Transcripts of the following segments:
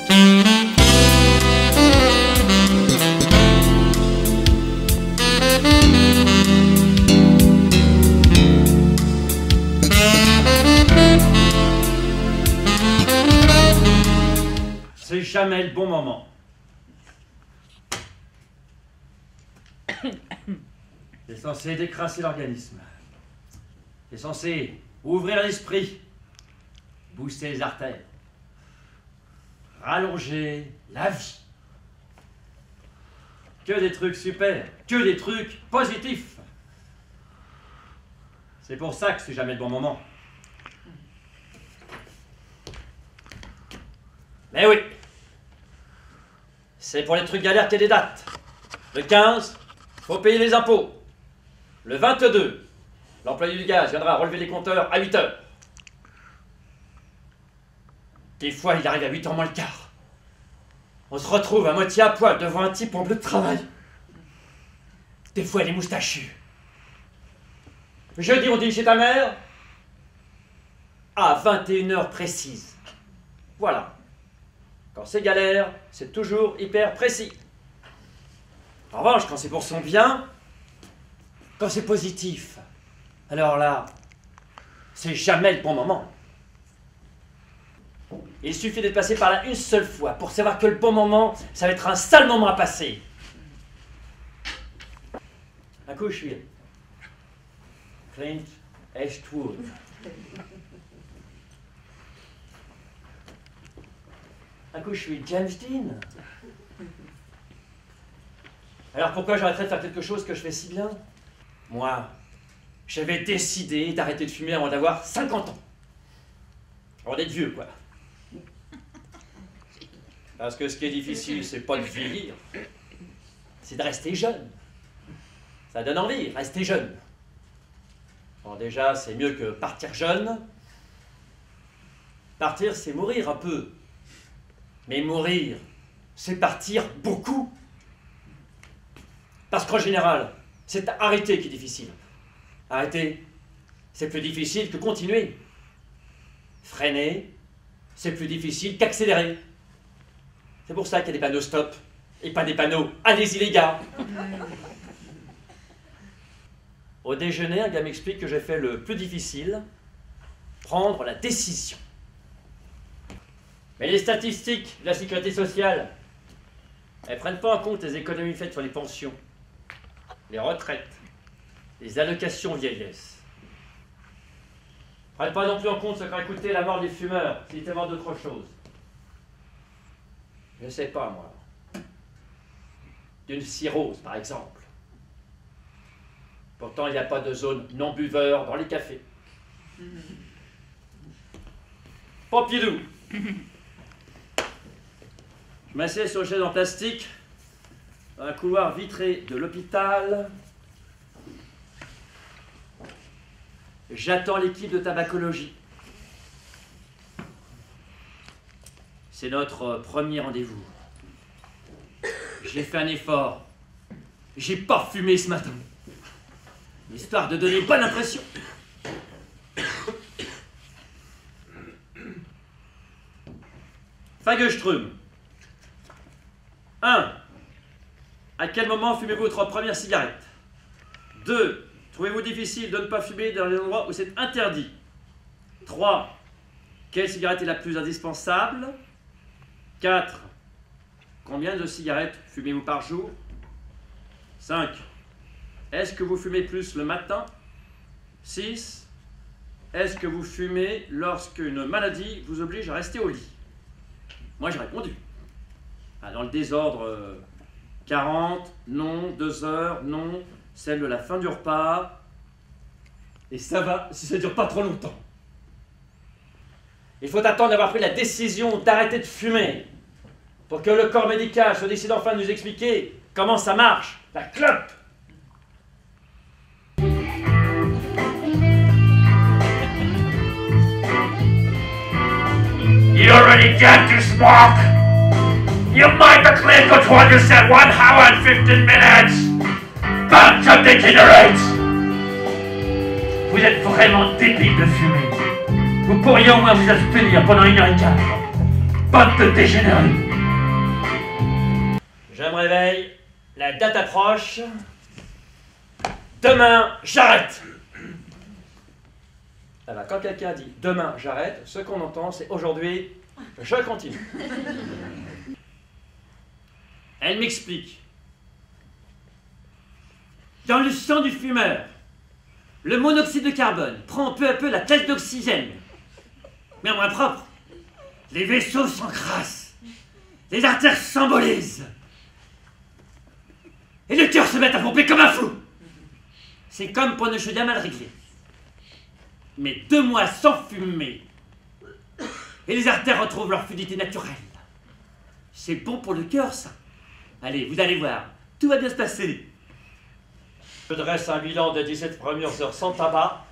C'est jamais le bon moment. C'est censé décrasser l'organisme. C'est censé ouvrir l'esprit, booster les artères, rallonger la vie. Que des trucs super, que des trucs positifs. C'est pour ça que c'est jamais le bon moment. Mais oui, c'est pour les trucs galères qu'il y a des dates. Le 15, faut payer les impôts. Le 22, l'employé du gaz viendra relever les compteurs à 8 heures. Des fois, il arrive à 8 h moins le quart. On se retrouve à moitié à poil devant un type en bleu de travail. Des fois, il est moustachu. Jeudi, on dîne chez ta mère à 21 h précises. Voilà. Quand c'est galère, c'est toujours hyper précis. En revanche, quand c'est pour son bien, quand c'est positif, alors là, c'est jamais le bon moment. Il suffit d'être passé par là une seule fois pour savoir que le bon moment, ça va être un sale moment à passer. Un coup, je suis Clint Eastwood. Un coup, je suis James Dean. Alors pourquoi j'arrêterais de faire quelque chose que je fais si bien? Moi, j'avais décidé d'arrêter de fumer avant d'avoir 50 ans. Avant d'être vieux, quoi. Parce que ce qui est difficile, c'est pas de vieillir, c'est de rester jeune. Ça donne envie, rester jeune. Bon, déjà, c'est mieux que partir jeune. Partir, c'est mourir un peu. Mais mourir, c'est partir beaucoup. Parce qu'en général, c'est arrêter qui est difficile. Arrêter, c'est plus difficile que continuer. Freiner, c'est plus difficile qu'accélérer. C'est pour ça qu'il y a des panneaux stop et pas des panneaux allez-y les gars. Au déjeuner, un gars m'explique que j'ai fait le plus difficile, prendre la décision. Mais les statistiques de la sécurité sociale, elles ne prennent pas en compte les économies faites sur les pensions, les retraites, les allocations vieillesse. Elles ne prennent pas non plus en compte ce qu'a coûté la mort des fumeurs, s'ils étaient morts d'autre chose. Je ne sais pas, moi. D'une cirrhose, par exemple. Pourtant, il n'y a pas de zone non-buveur dans les cafés. Pompidou. Je m'assieds sur une chaise en plastique, dans un couloir vitré de l'hôpital. J'attends l'équipe de tabacologie. C'est notre premier rendez-vous. J'ai fait un effort. J'ai pas fumé ce matin. Histoire de donner bonne impression. Fagerström. 1. À quel moment fumez-vous votre première cigarette? 2. Trouvez-vous difficile de ne pas fumer dans les endroits où c'est interdit? 3. Quelle cigarette est la plus indispensable? 4. Combien de cigarettes fumez-vous par jour? 5. Est-ce que vous fumez plus le matin? 6. Est-ce que vous fumez lorsque une maladie vous oblige à rester au lit? Moi, j'ai répondu. Dans le désordre, 40, non, 2 heures, non, celle de la fin du repas. Et ça va si ça ne dure pas trop longtemps. Il faut attendre d'avoir pris la décision d'arrêter de fumer pour que le corps médical se décide enfin de nous expliquer comment ça marche, la clope. You already got to smoke. You might be clear to what you said 1 hour and 15 minutes. Bunch of degenerates. Vous êtes vraiment débile de fumer. Vous pourriez au moins vous abstenir pendant 1 h 15. Bande de dégénérés! Je me réveille, la date approche. Demain, j'arrête. Alors, quand quelqu'un dit « demain, j'arrête », ce qu'on entend, c'est « aujourd'hui, je continue ». Elle m'explique. Dans le sang du fumeur, le monoxyde de carbone prend peu à peu la place d'oxygène. Mais en moins propre, les vaisseaux s'encrassent, les artères s'embolisent, et le cœur se met à pomper comme un fou. C'est comme pour une chaudière mal réglée. Mais 2 mois sans fumer, et les artères retrouvent leur fluidité naturelle. C'est bon pour le cœur, ça. Allez, vous allez voir, tout va bien se passer. Je dresse un bilan de 17 premières heures sans tabac.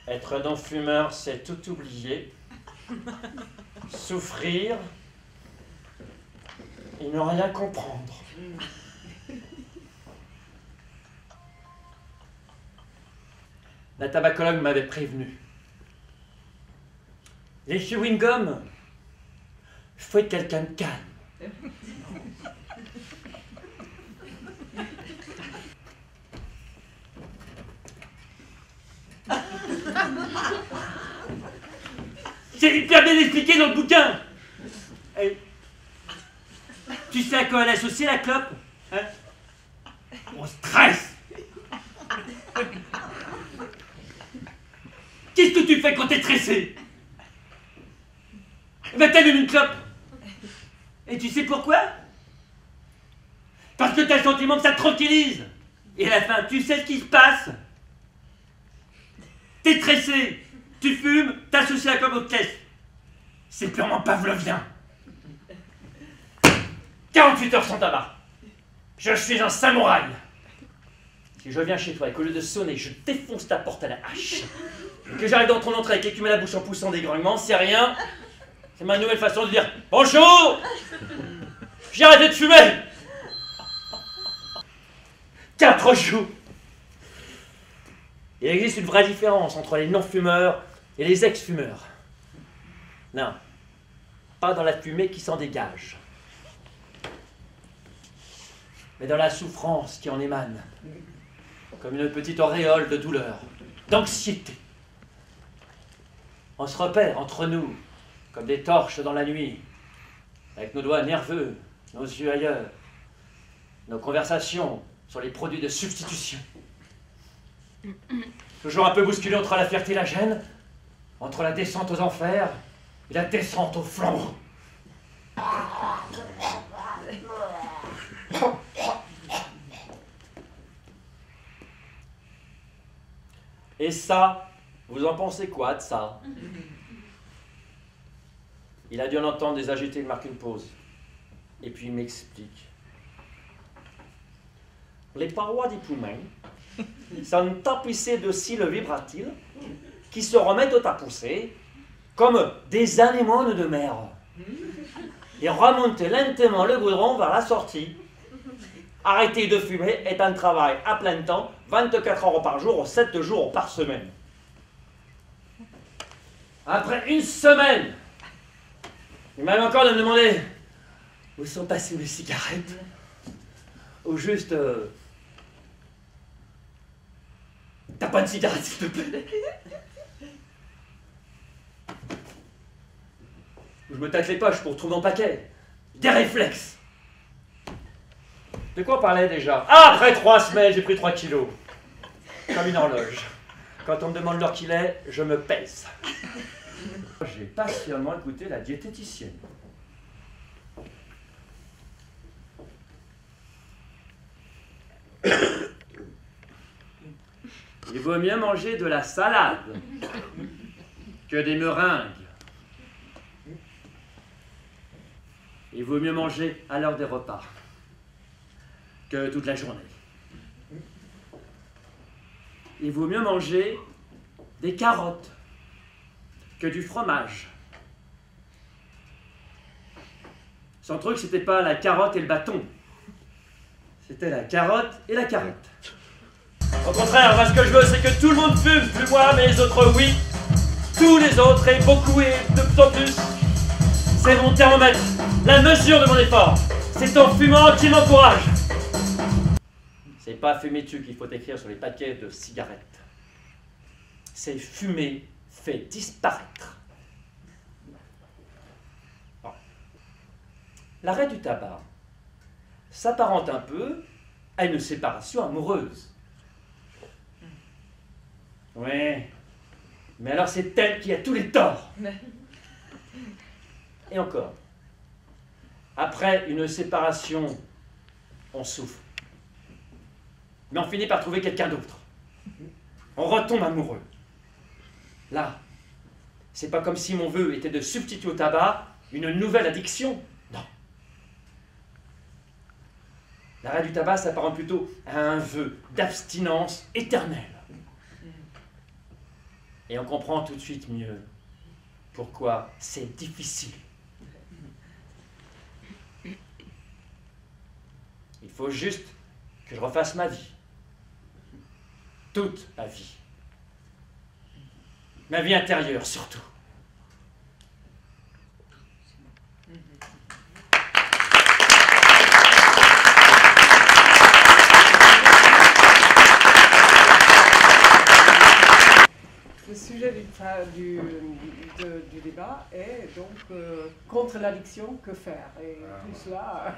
Être non-fumeur, c'est tout oublier. Souffrir et ne rien comprendre. La tabacologue m'avait prévenu. Les chewing-gums, il faut être quelqu'un de calme. C'est hyper bien expliqué dans le bouquin. Et tu sais à quoi elle est associée, la clope, hein? Au stress. Qu'est-ce que tu fais quand t'es stressé? Ben t'allumes une clope. Et tu sais pourquoi? Parce que t'as le sentiment que ça te tranquillise. Et à la fin, tu sais ce qui se passe? T'es stressé, tu fumes, t'associes la clope au caisse. C'est purement pavlovien. 48 heures sans tabac. Je suis un samouraï. Si je viens chez toi et qu'au lieu de sonner, je défonce ta porte à la hache, que j'arrive dans ton entrée et que tu mets la bouche en poussant des grognements, c'est rien. C'est ma nouvelle façon de dire bonjour. J'ai arrêté de fumer. 4 jours. Il existe une vraie différence entre les non-fumeurs et les ex-fumeurs. Non, pas dans la fumée qui s'en dégage, mais dans la souffrance qui en émane, comme une petite auréole de douleur, d'anxiété. On se repère entre nous, comme des torches dans la nuit, avec nos doigts nerveux, nos yeux ailleurs, nos conversations sur les produits de substitution. Toujours un peu bousculé entre la fierté et la gêne, entre la descente aux enfers et la descente au flambeau. Et ça, vous en pensez quoi de ça? Il a dû en entendre des agités, il marque une pause. Et puis il m'explique. Les parois des poumons sont tapissées de cils vibratiles qui se remettent à pousser comme des anémones de mer et remonter lentement le goudron vers la sortie. Arrêter de fumer est un travail à plein temps, 24 heures par jour, 7 jours par semaine. Après 1 semaine, il m'a encore de me demander où sont passées mes cigarettes, ou juste t'as pas de cigarette, s'il te plaît? Je me tâte les poches pour trouver mon paquet. Des réflexes. De quoi on parlait déjà? Ah, après 3 semaines, j'ai pris 3 kilos. Comme une horloge. Quand on me demande l'heure qu'il est, je me pèse. J'ai patiemment écouté la diététicienne. Il vaut mieux manger de la salade que des meringues. Il vaut mieux manger à l'heure des repas que toute la journée. Il vaut mieux manger des carottes que du fromage. Son truc, c'était pas la carotte et le bâton. C'était la carotte et la carotte. Au contraire, moi ce que je veux, c'est que tout le monde fume, plus moi, mais les autres oui. Tous les autres, et beaucoup, et de plus en plus. C'est mon thermomètre, la mesure de mon effort. C'est ton fumant qui m'encourage. C'est pas fumer dessus qu'il faut écrire sur les paquets de cigarettes. C'est fumer fait disparaître. Bon. L'arrêt du tabac s'apparente un peu à une séparation amoureuse. Oui, mais alors c'est elle qui a tous les torts. Et encore, après une séparation, on souffre. Mais on finit par trouver quelqu'un d'autre. On retombe amoureux. Là, c'est pas comme si mon vœu était de substituer au tabac une nouvelle addiction. Non. L'arrêt du tabac s'apparente plutôt à un vœu d'abstinence éternelle. Et on comprend tout de suite mieux pourquoi c'est difficile. Il faut juste que je refasse ma vie. Toute ma vie. Ma vie intérieure surtout. Le sujet du débat est donc contre l'addiction, que faire? Et tout cela,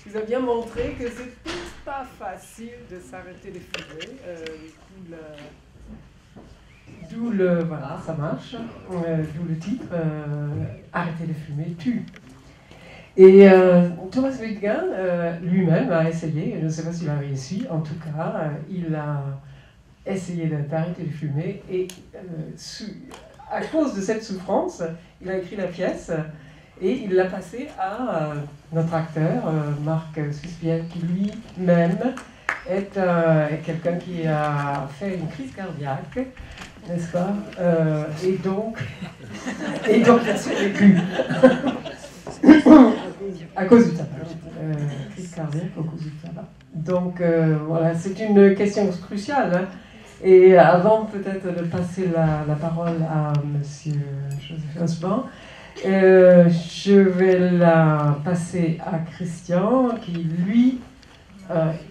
vous a bien montré que c'est pas facile de s'arrêter de fumer. Voilà, ça marche. D'où le titre, Arrêter de fumer tue. Et Thomas Wittgen lui-même a essayé, je ne sais pas s'il a réussi, en tout cas, il a essayé d'arrêter de fumer et à cause de cette souffrance, il a écrit la pièce et il l'a passée à notre acteur, Marc Suspiel, qui lui-même est quelqu'un qui a fait une crise cardiaque, n'est-ce pas? Et donc il a survécu à cause du tabac. Crise cardiaque à cause du tabac. Donc voilà, c'est une question cruciale. Hein. Et avant peut-être de passer la parole à M. Joseph Hosban, je vais la passer à Christian, qui lui,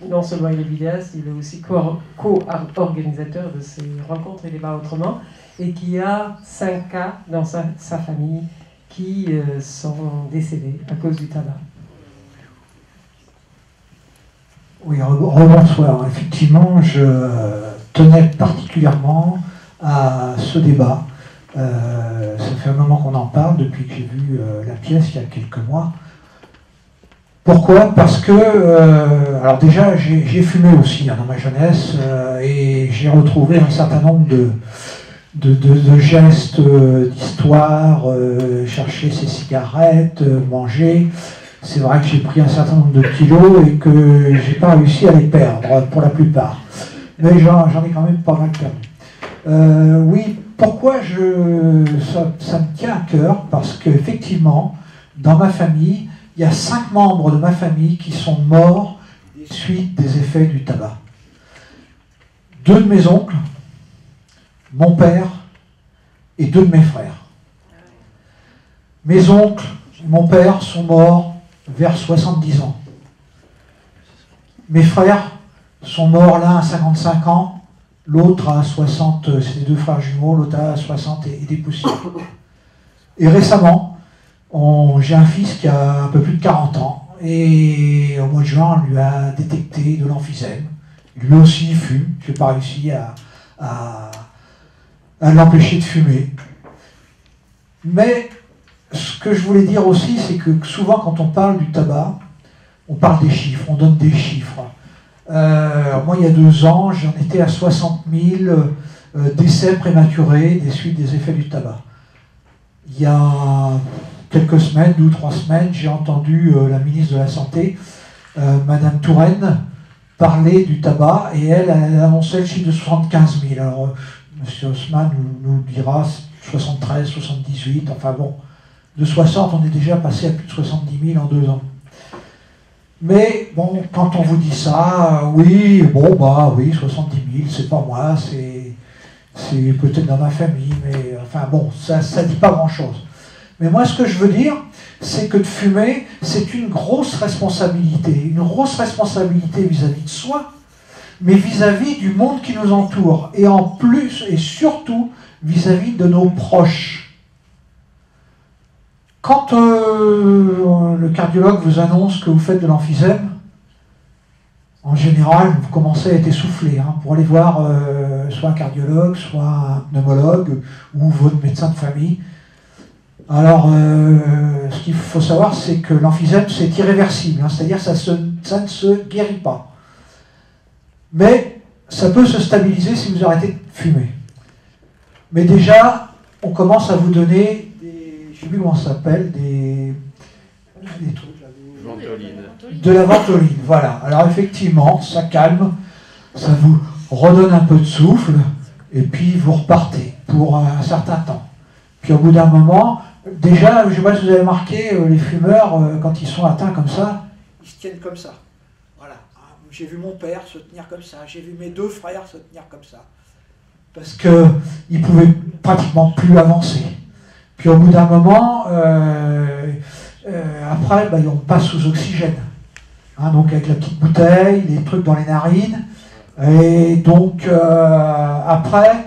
non seulement il est vidéaste, il est aussi co-organisateur de ces rencontres et débats autrement, et qui a 5 cas dans sa famille qui sont décédés à cause du tabac. Oui, rebonsoir. Effectivement, je tenais particulièrement à ce débat. Ça fait un moment qu'on en parle, depuis que j'ai vu la pièce il y a quelques mois. Pourquoi? Parce que, alors déjà, j'ai fumé aussi dans ma jeunesse, et j'ai retrouvé un certain nombre de gestes, d'histoire, chercher ses cigarettes, manger. C'est vrai que j'ai pris un certain nombre de kilos et que j'ai pas réussi à les perdre, pour la plupart. Mais j'en ai quand même pas mal perdu. Oui, pourquoi ça me tient à cœur? Parce qu'effectivement, dans ma famille, il y a 5 membres de ma famille qui sont morts suite des effets du tabac. 2 de mes oncles, mon père et 2 de mes frères. Mes oncles et mon père sont morts vers 70 ans. Mes frères sont morts, l'un à 55 ans, l'autre à 60, c'est des 2 frères jumeaux, l'autre à 60 et des poussières. Et récemment, j'ai un fils qui a un peu plus de 40 ans, et au mois de juin, on lui a détecté de l'emphysème. Lui aussi il fume, je n'ai pas réussi à l'empêcher de fumer. Mais ce que je voulais dire aussi, c'est que souvent quand on parle du tabac, on parle des chiffres, on donne des chiffres. Moi, il y a 2 ans, j'en étais à 60 000 décès prématurés des suites des effets du tabac. Il y a quelques semaines, 2 ou 3 semaines, j'ai entendu la ministre de la Santé, Madame Touraine, parler du tabac, et elle annonçait le chiffre de 75 000. Alors, M. Haussmann nous dira 73, 78, enfin bon, de 60, on est déjà passé à plus de 70 000 en 2 ans. Mais bon, quand on vous dit ça, oui, bon, bah oui, 70 000, c'est pas moi, c'est peut-être dans ma famille, mais enfin bon, ça dit pas grand-chose. Mais moi, ce que je veux dire, c'est que de fumer, c'est une grosse responsabilité vis-à-vis de soi, mais vis-à-vis du monde qui nous entoure, et en plus, et surtout, vis-à-vis de nos proches. Quand le cardiologue vous annonce que vous faites de l'emphysème, en général, vous commencez à être essoufflé pour aller voir soit un cardiologue, soit un pneumologue, ou votre médecin de famille. Alors, ce qu'il faut savoir, c'est que l'emphysème, c'est irréversible, c'est-à-dire que ça ne se guérit pas. Mais ça peut se stabiliser si vous arrêtez de fumer. Mais déjà, on commence à vous donner des, je ne sais plus comment ça s'appelle, des trucs là, de la ventoline, voilà. Alors effectivement, ça calme, ça vous redonne un peu de souffle, et puis vous repartez pour un certain temps. Puis au bout d'un moment, déjà, je ne sais pas si vous avez remarqué, les fumeurs, quand ils sont atteints comme ça, ils se tiennent comme ça. Voilà. J'ai vu mon père se tenir comme ça, j'ai vu mes 2 frères se tenir comme ça. Parce qu'ils ne pouvaient pratiquement plus avancer. Puis au bout d'un moment, après, on passe sous oxygène. Donc avec la petite bouteille, les trucs dans les narines. Et donc après,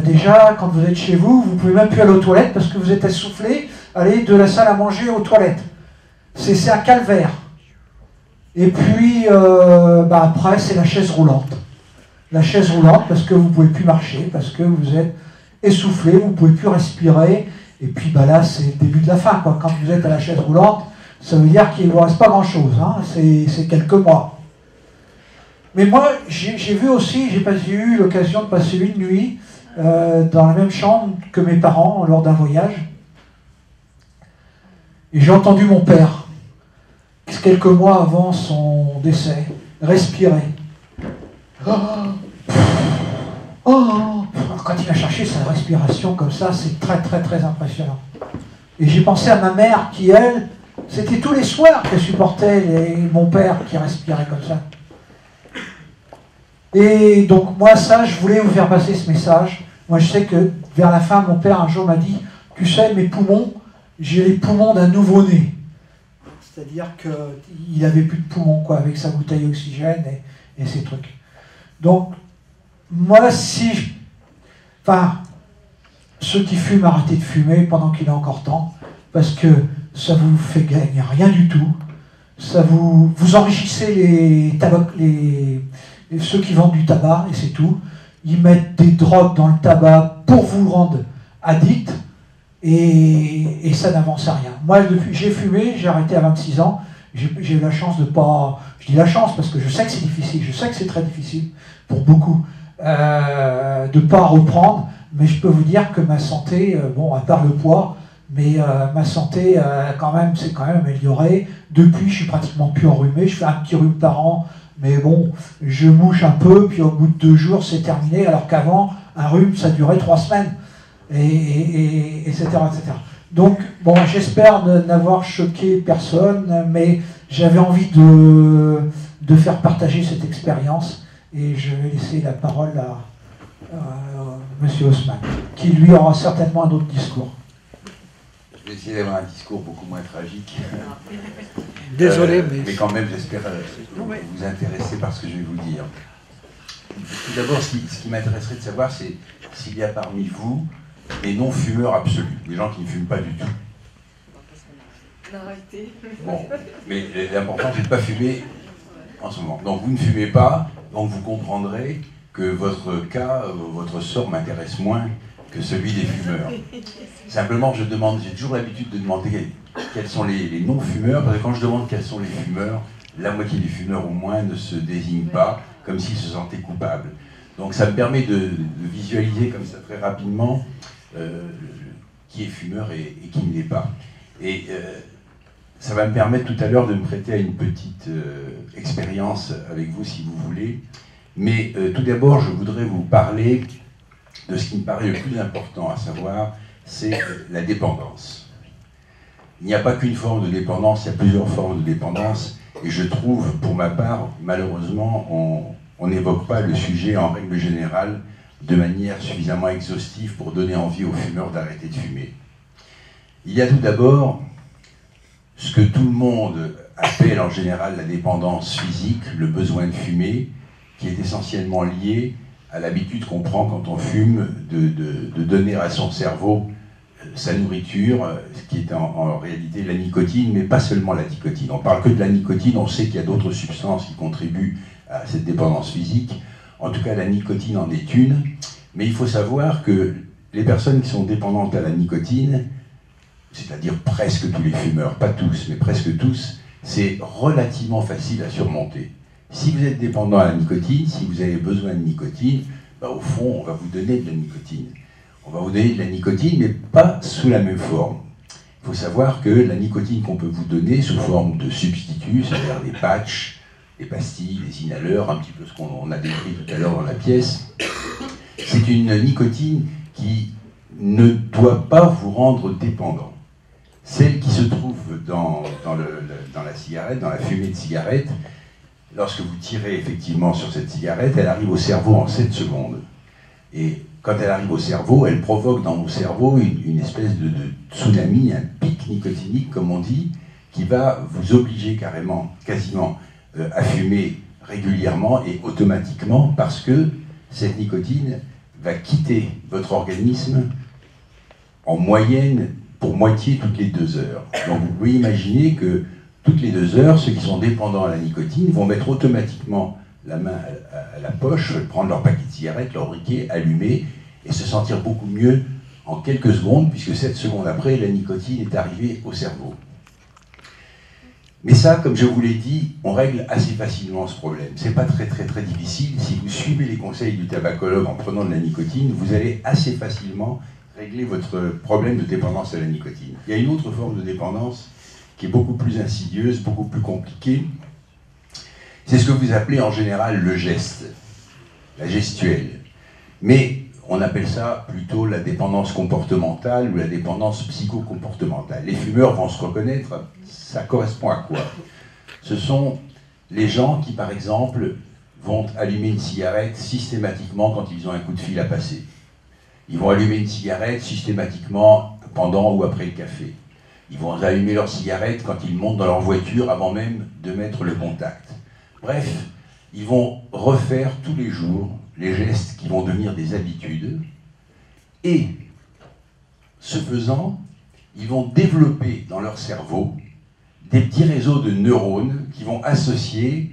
déjà, quand vous êtes chez vous, vous ne pouvez même plus aller aux toilettes parce que vous êtes essoufflé, aller de la salle à manger aux toilettes. C'est un calvaire. Et puis, après, c'est la chaise roulante. La chaise roulante parce que vous ne pouvez plus marcher, parce que vous êtes essoufflé, vous ne pouvez plus respirer. Et puis là, c'est le début de la fin, quoi. Quand vous êtes à la chaise roulante, ça veut dire qu'il ne vous reste pas grand-chose. C'est quelques mois. Mais moi, j'ai vu aussi, j'ai eu l'occasion de passer une nuit dans la même chambre que mes parents lors d'un voyage. Et j'ai entendu mon père, quelques mois avant son décès, respirer. Quand il a cherché sa respiration comme ça, c'est très très très impressionnant. Et j'ai pensé à ma mère qui, elle, c'était tous les soirs qu'elle supportait mon père qui respirait comme ça. Et donc moi, ça, je voulais vous faire passer ce message. Moi, je sais que vers la fin, mon père un jour m'a dit, tu sais, mes poumons, j'ai les poumons d'un nouveau-né. C'est-à-dire qu'il n'avait plus de poumons, quoi, avec sa bouteille d'oxygène et ces trucs. Donc, moi, ceux qui fument, arrêtez de fumer pendant qu'il est encore temps, parce que ça vous fait gagner rien du tout. Ça vous enrichissez ceux qui vendent du tabac, et c'est tout. Ils mettent des drogues dans le tabac pour vous rendre addict, et ça n'avance à rien. Moi, j'ai fumé, j'ai arrêté à 26 ans, j'ai eu la chance de pas... Je dis la chance parce que je sais que c'est difficile, je sais que c'est très difficile pour beaucoup de ne pas reprendre, mais je peux vous dire que ma santé, à part le poids, mais ma santé s'est quand même améliorée. Depuis, je suis pratiquement plus enrhumé, je fais un petit rhume par an, mais bon, je mouche un peu, puis au bout de 2 jours, c'est terminé, alors qu'avant, un rhume, ça durait 3 semaines, etc., etc. Donc, j'espère n'avoir choqué personne, mais j'avais envie de faire partager cette expérience, et je vais laisser la parole à M. Haussmann, qui lui aura certainement un autre discours. Je vais essayer d'avoir un discours beaucoup moins tragique. Désolé, mais quand même, j'espère vous intéresser par ce que je vais vous dire. Tout d'abord, ce qui m'intéresserait de savoir, c'est s'il y a parmi vous des non-fumeurs absolus, des gens qui ne fument pas du tout. Bon, mais l'important, c'est de ne pas fumer en ce moment. Donc vous ne fumez pas, donc vous comprendrez que votre cas, votre sort m'intéresse moins que celui des fumeurs. Simplement, j'ai toujours l'habitude de demander quels sont les non-fumeurs, parce que quand je demande quels sont les fumeurs, la moitié des fumeurs au moins ne se désignent pas, comme s'ils se sentaient coupables. Donc ça me permet de visualiser comme ça très rapidement qui est fumeur et qui ne l'est pas. Et ça va me permettre tout à l'heure de me prêter à une petite expérience avec vous si vous voulez. Mais tout d'abord, je voudrais vous parler de ce qui me paraît le plus important, à savoir, c'est la dépendance. Il n'y a pas qu'une forme de dépendance, il y a plusieurs formes de dépendance, et je trouve, pour ma part, malheureusement, on n'évoque pas le sujet en règle générale de manière suffisamment exhaustive pour donner envie aux fumeurs d'arrêter de fumer. Il y a tout d'abord ce que tout le monde appelle en général la dépendance physique, le besoin de fumer, qui est essentiellement lié à l'habitude qu'on prend quand on fume de donner à son cerveau sa nourriture, ce qui est en réalité la nicotine, mais pas seulement la nicotine. On parle que de la nicotine, on sait qu'il y a d'autres substances qui contribuent à cette dépendance physique. En tout cas, la nicotine en est une, mais il faut savoir que les personnes qui sont dépendantes à la nicotine, c'est-à-dire presque tous les fumeurs, pas tous, mais presque tous, c'est relativement facile à surmonter. Si vous êtes dépendant à la nicotine, si vous avez besoin de nicotine, bah, au fond, on va vous donner de la nicotine. On va vous donner de la nicotine, mais pas sous la même forme. Il faut savoir que la nicotine qu'on peut vous donner sous forme de substitut, c'est-à-dire des patchs, des pastilles, des inhaleurs, un petit peu ce qu'on a décrit tout à l'heure dans la pièce, c'est une nicotine qui ne doit pas vous rendre dépendant. Celle qui se trouve dans la cigarette, dans la fumée de cigarette, lorsque vous tirez effectivement sur cette cigarette, elle arrive au cerveau en 7 secondes. Et quand elle arrive au cerveau, elle provoque dans vos cerveaux une espèce de tsunami, un pic nicotinique, comme on dit, qui va vous obliger carrément, quasiment, à fumer régulièrement et automatiquement, parce que cette nicotine va quitter votre organisme en moyenne pour moitié toutes les 2 heures. Donc vous pouvez imaginer que toutes les 2 heures, ceux qui sont dépendants à la nicotine vont mettre automatiquement la main à la poche, prendre leur paquet de cigarettes, leur briquet, allumer, et se sentir beaucoup mieux en quelques secondes, puisque 7 secondes après, la nicotine est arrivée au cerveau. Mais ça, comme je vous l'ai dit, on règle assez facilement ce problème. C'est pas très difficile. Si vous suivez les conseils du tabacologue en prenant de la nicotine, vous allez assez facilement régler votre problème de dépendance à la nicotine. Il y a une autre forme de dépendance qui est beaucoup plus insidieuse, beaucoup plus compliquée. C'est ce que vous appelez en général le geste, la gestuelle. Mais on appelle ça plutôt la dépendance comportementale ou la dépendance psychocomportementale. Les fumeurs vont se reconnaître, ça correspond à quoi? Ce sont les gens qui, par exemple, vont allumer une cigarette systématiquement quand ils ont un coup de fil à passer. Ils vont allumer une cigarette systématiquement pendant ou après le café. Ils vont allumer leur cigarette quand ils montent dans leur voiture avant même de mettre le contact. Bref, ils vont refaire tous les jours les gestes qui vont devenir des habitudes et, ce faisant, ils vont développer dans leur cerveau des petits réseaux de neurones qui vont associer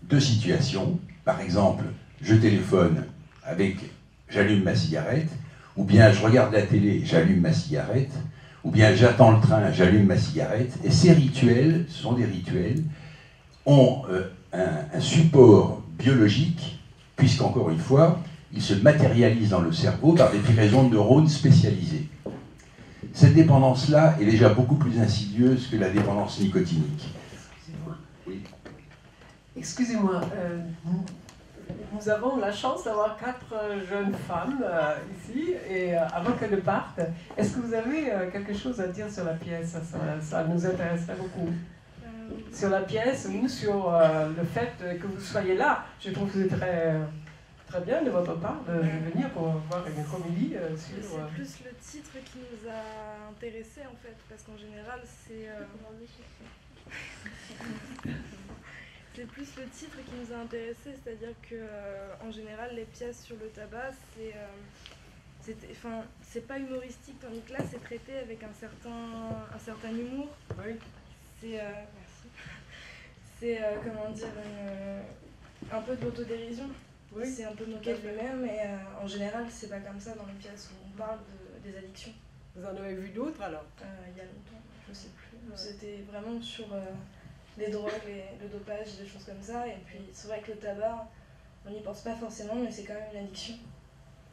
2 situations. Par exemple, je téléphone avec j'allume ma cigarette, ou bien je regarde la télé, j'allume ma cigarette, ou bien j'attends le train, j'allume ma cigarette. Et ces rituels, ce sont des rituels, ont un support biologique, puisqu'encore une fois, ils se matérialisent dans le cerveau par des petits réseaux de neurones spécialisés. Cette dépendance-là est déjà beaucoup plus insidieuse que la dépendance nicotinique. Excusez-moi. Oui. Excusez-moi, nous avons la chance d'avoir 4 jeunes femmes ici, et avant qu'elles ne partent, est-ce que vous avez quelque chose à dire sur la pièce? Ça nous intéresserait beaucoup. Sur la pièce ou sur le fait que vous soyez là. Je trouve que c'est très bien de votre part de venir pour voir une comédie sur... C'est plus le titre qui nous a intéressés en fait, parce qu'en général c'est... C'est plus le titre qui nous a intéressés, c'est-à-dire que en général les pièces sur le tabac c'est pas humoristique, tandis que là c'est traité avec un certain humour. Oui. C'est comment dire, un peu de l'autodérision. Oui. C'est un peu moqué de lui-même, et en général c'est pas comme ça dans les pièces où on parle des addictions. Vous en avez vu d'autres alors? Il y a longtemps, je sais plus. C'était vraiment sur les drogues, le dopage, des choses comme ça. Et puis c'est vrai que le tabac, on n'y pense pas forcément, mais c'est quand même une addiction.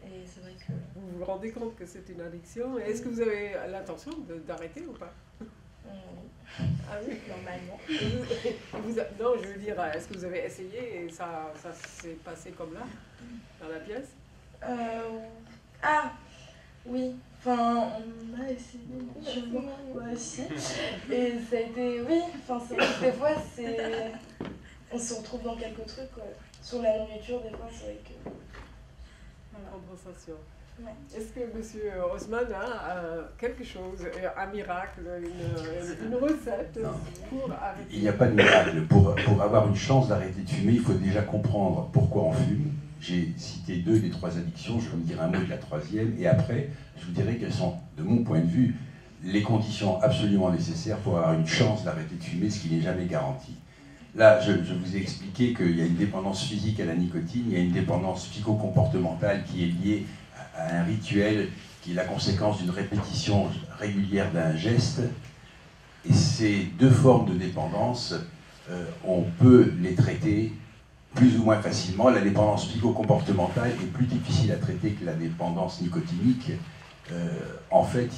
Et c'est vrai que... Vous vous rendez compte que c'est une addiction? Est-ce que vous avez l'intention d'arrêter ou pas? Ah oui, normalement. Non, je veux dire, est-ce que vous avez essayé et ça s'est passé comme là, dans la pièce? Ah, oui. Enfin, on a essayé, je vois, moi aussi. Et ça a été, oui, enfin, c'est vrai que des fois, on se retrouve dans quelques trucs, quoi. Sur la nourriture, des fois, c'est vrai que... Voilà. Compensation. Est-ce que M. Haussmann a quelque chose, un miracle, une recette pour arrêter? Il n'y a pas de miracle. Pour avoir une chance d'arrêter de fumer, il faut déjà comprendre pourquoi on fume. J'ai cité 2 des 3 addictions, je vais vous dire un mot de la 3e, et après, je vous dirai quelles sont, de mon point de vue, les conditions absolument nécessaires pour avoir une chance d'arrêter de fumer, ce qui n'est jamais garanti. Là, je vous ai expliqué qu'il y a une dépendance physique à la nicotine, il y a une dépendance psychocomportementale qui est liée à un rituel qui est la conséquence d'une répétition régulière d'un geste. Et ces 2 formes de dépendance, on peut les traiter plus ou moins facilement. La dépendance psychocomportementale est plus difficile à traiter que la dépendance nicotinique. En fait,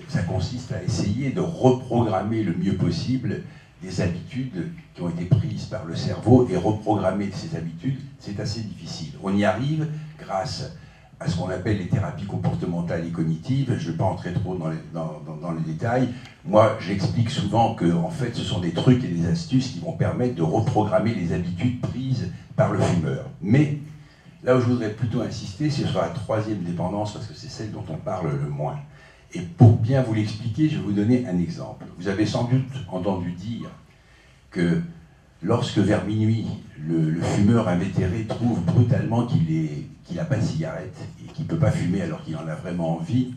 ça consiste à essayer de reprogrammer le mieux possible des habitudes qui ont été prises par le cerveau, et reprogrammer ces habitudes, c'est assez difficile. On y arrive grâce à ce qu'on appelle les thérapies comportementales et cognitives. Je ne vais pas entrer trop dans les détails. Moi, j'explique souvent que en fait, ce sont des trucs et des astuces qui vont permettre de reprogrammer les habitudes prises par le fumeur. Mais là où je voudrais plutôt insister, c'est sur la 3e dépendance, parce que c'est celle dont on parle le moins. Et pour bien vous l'expliquer, je vais vous donner un exemple. Vous avez sans doute entendu dire que lorsque vers minuit, le fumeur invétéré trouve brutalement qu'il n'a pas de cigarette et qu'il ne peut pas fumer alors qu'il en a vraiment envie,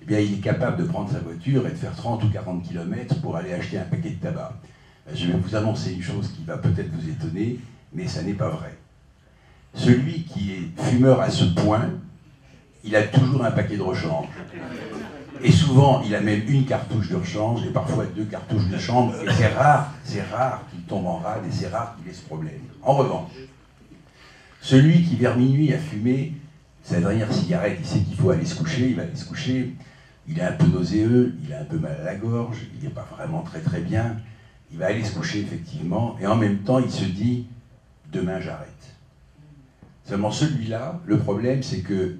eh bien il est capable de prendre sa voiture et de faire 30 ou 40 km pour aller acheter un paquet de tabac. Je vais vous annoncer une chose qui va peut-être vous étonner, mais ça n'est pas vrai. Celui qui est fumeur à ce point, il a toujours un paquet de rechange. Et souvent, il a même une cartouche de rechange et parfois 2 cartouches de change. Et c'est rare qu'il tombe en rade et c'est rare qu'il ait ce problème. En revanche, celui qui vers minuit a fumé sa dernière cigarette, il sait qu'il faut aller se coucher, il va aller se coucher, il est un peu nauséeux, il a un peu mal à la gorge, il n'est pas vraiment très bien, il va aller se coucher effectivement, et en même temps il se dit « demain j'arrête ». Seulement celui-là, le problème c'est que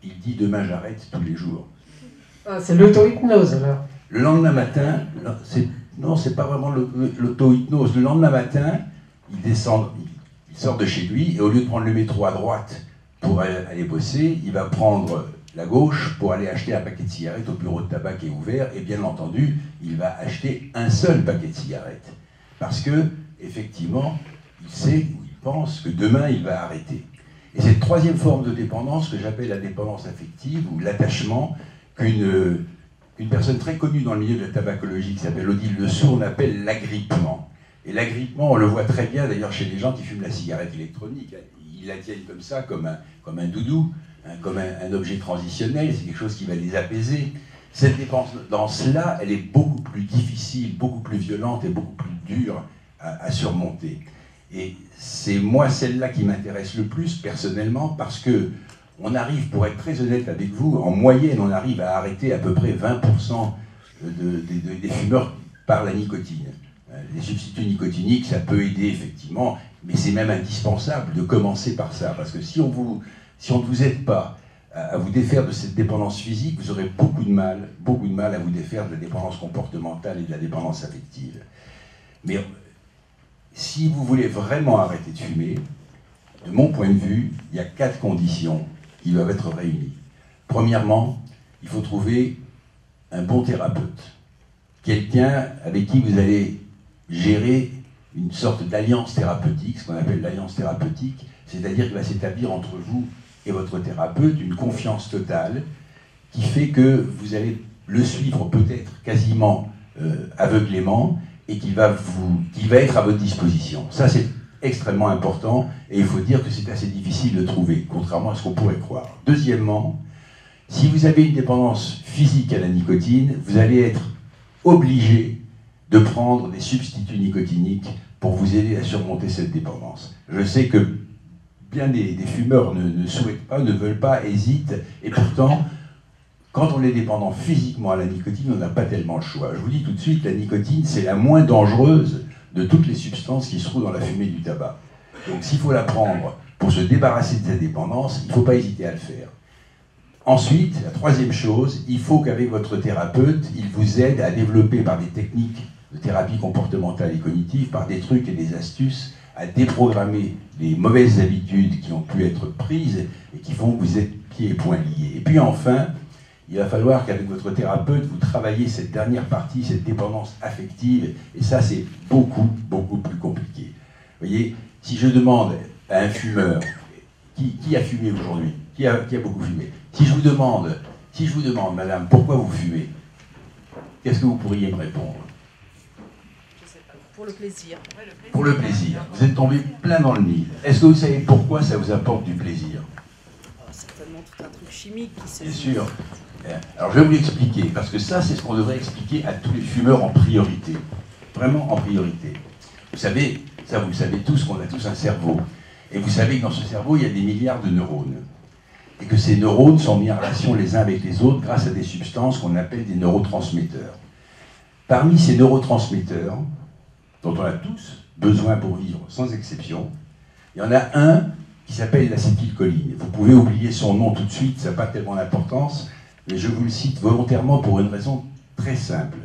il dit « demain j'arrête » tous les jours. Ah, c'est l'auto-hypnose alors. Le lendemain matin, non, c'est pas vraiment l'auto-hypnose. Le lendemain matin, il sort de chez lui et au lieu de prendre le métro à droite pour aller bosser, il va prendre la gauche pour aller acheter un paquet de cigarettes au bureau de tabac qui est ouvert, et bien entendu, il va acheter un seul paquet de cigarettes. Parce que, effectivement, il sait ou il pense que demain il va arrêter. Et cette 3e forme de dépendance que j'appelle la dépendance affective ou l'attachement, qu'une personne très connue dans le milieu de la tabacologie qui s'appelle Odile Le Sourd appelle l'agrippement. Et l'agrippement, on le voit très bien d'ailleurs chez les gens qui fument la cigarette électronique. Ils la tiennent comme ça, comme un doudou, comme un objet transitionnel, c'est quelque chose qui va les apaiser. Cette dépendance-là, elle est beaucoup plus difficile, beaucoup plus violente et beaucoup plus dure à surmonter. Et c'est moi celle-là qui m'intéresse le plus personnellement, parce que on arrive, pour être très honnête avec vous, en moyenne, on arrive à arrêter à peu près 20% des fumeurs par la nicotine. Les substituts nicotiniques, ça peut aider effectivement, mais c'est même indispensable de commencer par ça, parce que si on ne vous aide pas à vous défaire de cette dépendance physique, vous aurez beaucoup de mal à vous défaire de la dépendance comportementale et de la dépendance affective. Mais si vous voulez vraiment arrêter de fumer, de mon point de vue, il y a 4 conditions qui doivent être réunies. Premièrement, il faut trouver un bon thérapeute, quelqu'un avec qui vous allez gérer une sorte d'alliance thérapeutique, ce qu'on appelle l'alliance thérapeutique, c'est-à-dire qu'il va s'établir entre vous et votre thérapeute une confiance totale qui fait que vous allez le suivre peut-être quasiment aveuglément et qu'il va être à votre disposition. Ça, c'est extrêmement important, et il faut dire que c'est assez difficile de trouver, contrairement à ce qu'on pourrait croire. Deuxièmement, si vous avez une dépendance physique à la nicotine, vous allez être obligé de prendre des substituts nicotiniques pour vous aider à surmonter cette dépendance. Je sais que bien des fumeurs ne souhaitent pas, ne veulent pas, hésitent, et pourtant, quand on est dépendant physiquement à la nicotine, on n'a pas tellement le choix. Je vous dis tout de suite, la nicotine, c'est la moins dangereuse de toutes les substances qui se trouvent dans la fumée du tabac. Donc s'il faut la prendre pour se débarrasser de cette dépendance, il ne faut pas hésiter à le faire. Ensuite, la 3e chose, il faut qu'avec votre thérapeute, il vous aide à développer par des techniques de thérapie comportementale et cognitive, par des trucs et des astuces, à déprogrammer les mauvaises habitudes qui ont pu être prises et qui font que vous êtes pieds et poings liés. Et puis enfin, il va falloir qu'avec votre thérapeute, vous travaillez cette dernière partie, cette dépendance affective, et ça, c'est beaucoup, beaucoup plus compliqué. Vous voyez, si je demande à un fumeur, qui a fumé aujourd'hui? Qui a beaucoup fumé? Si je vous demande, madame, pourquoi vous fumez? Qu'est-ce que vous pourriez me répondre? Je sais pas. Pour le plaisir. Ouais, Pour le plaisir. Vous êtes tombé plein dans le mille. Est-ce que vous savez pourquoi ça vous apporte du plaisir? Certainement tout un truc chimique qui se... Bien sûr. Alors je vais vous l'expliquer, parce que ça, c'est ce qu'on devrait expliquer à tous les fumeurs en priorité. Vraiment en priorité. Vous savez, ça vous le savez tous, qu'on a tous un cerveau. Et vous savez que dans ce cerveau, il y a des milliards de neurones. Et que ces neurones sont mis en relation les uns avec les autres grâce à des substances qu'on appelle des neurotransmetteurs. Parmi ces neurotransmetteurs, dont on a tous besoin pour vivre, sans exception, il y en a un qui s'appelle l'acétylcholine. Vous pouvez oublier son nom tout de suite, ça n'a pas tellement d'importance, mais je vous le cite volontairement pour une raison très simple.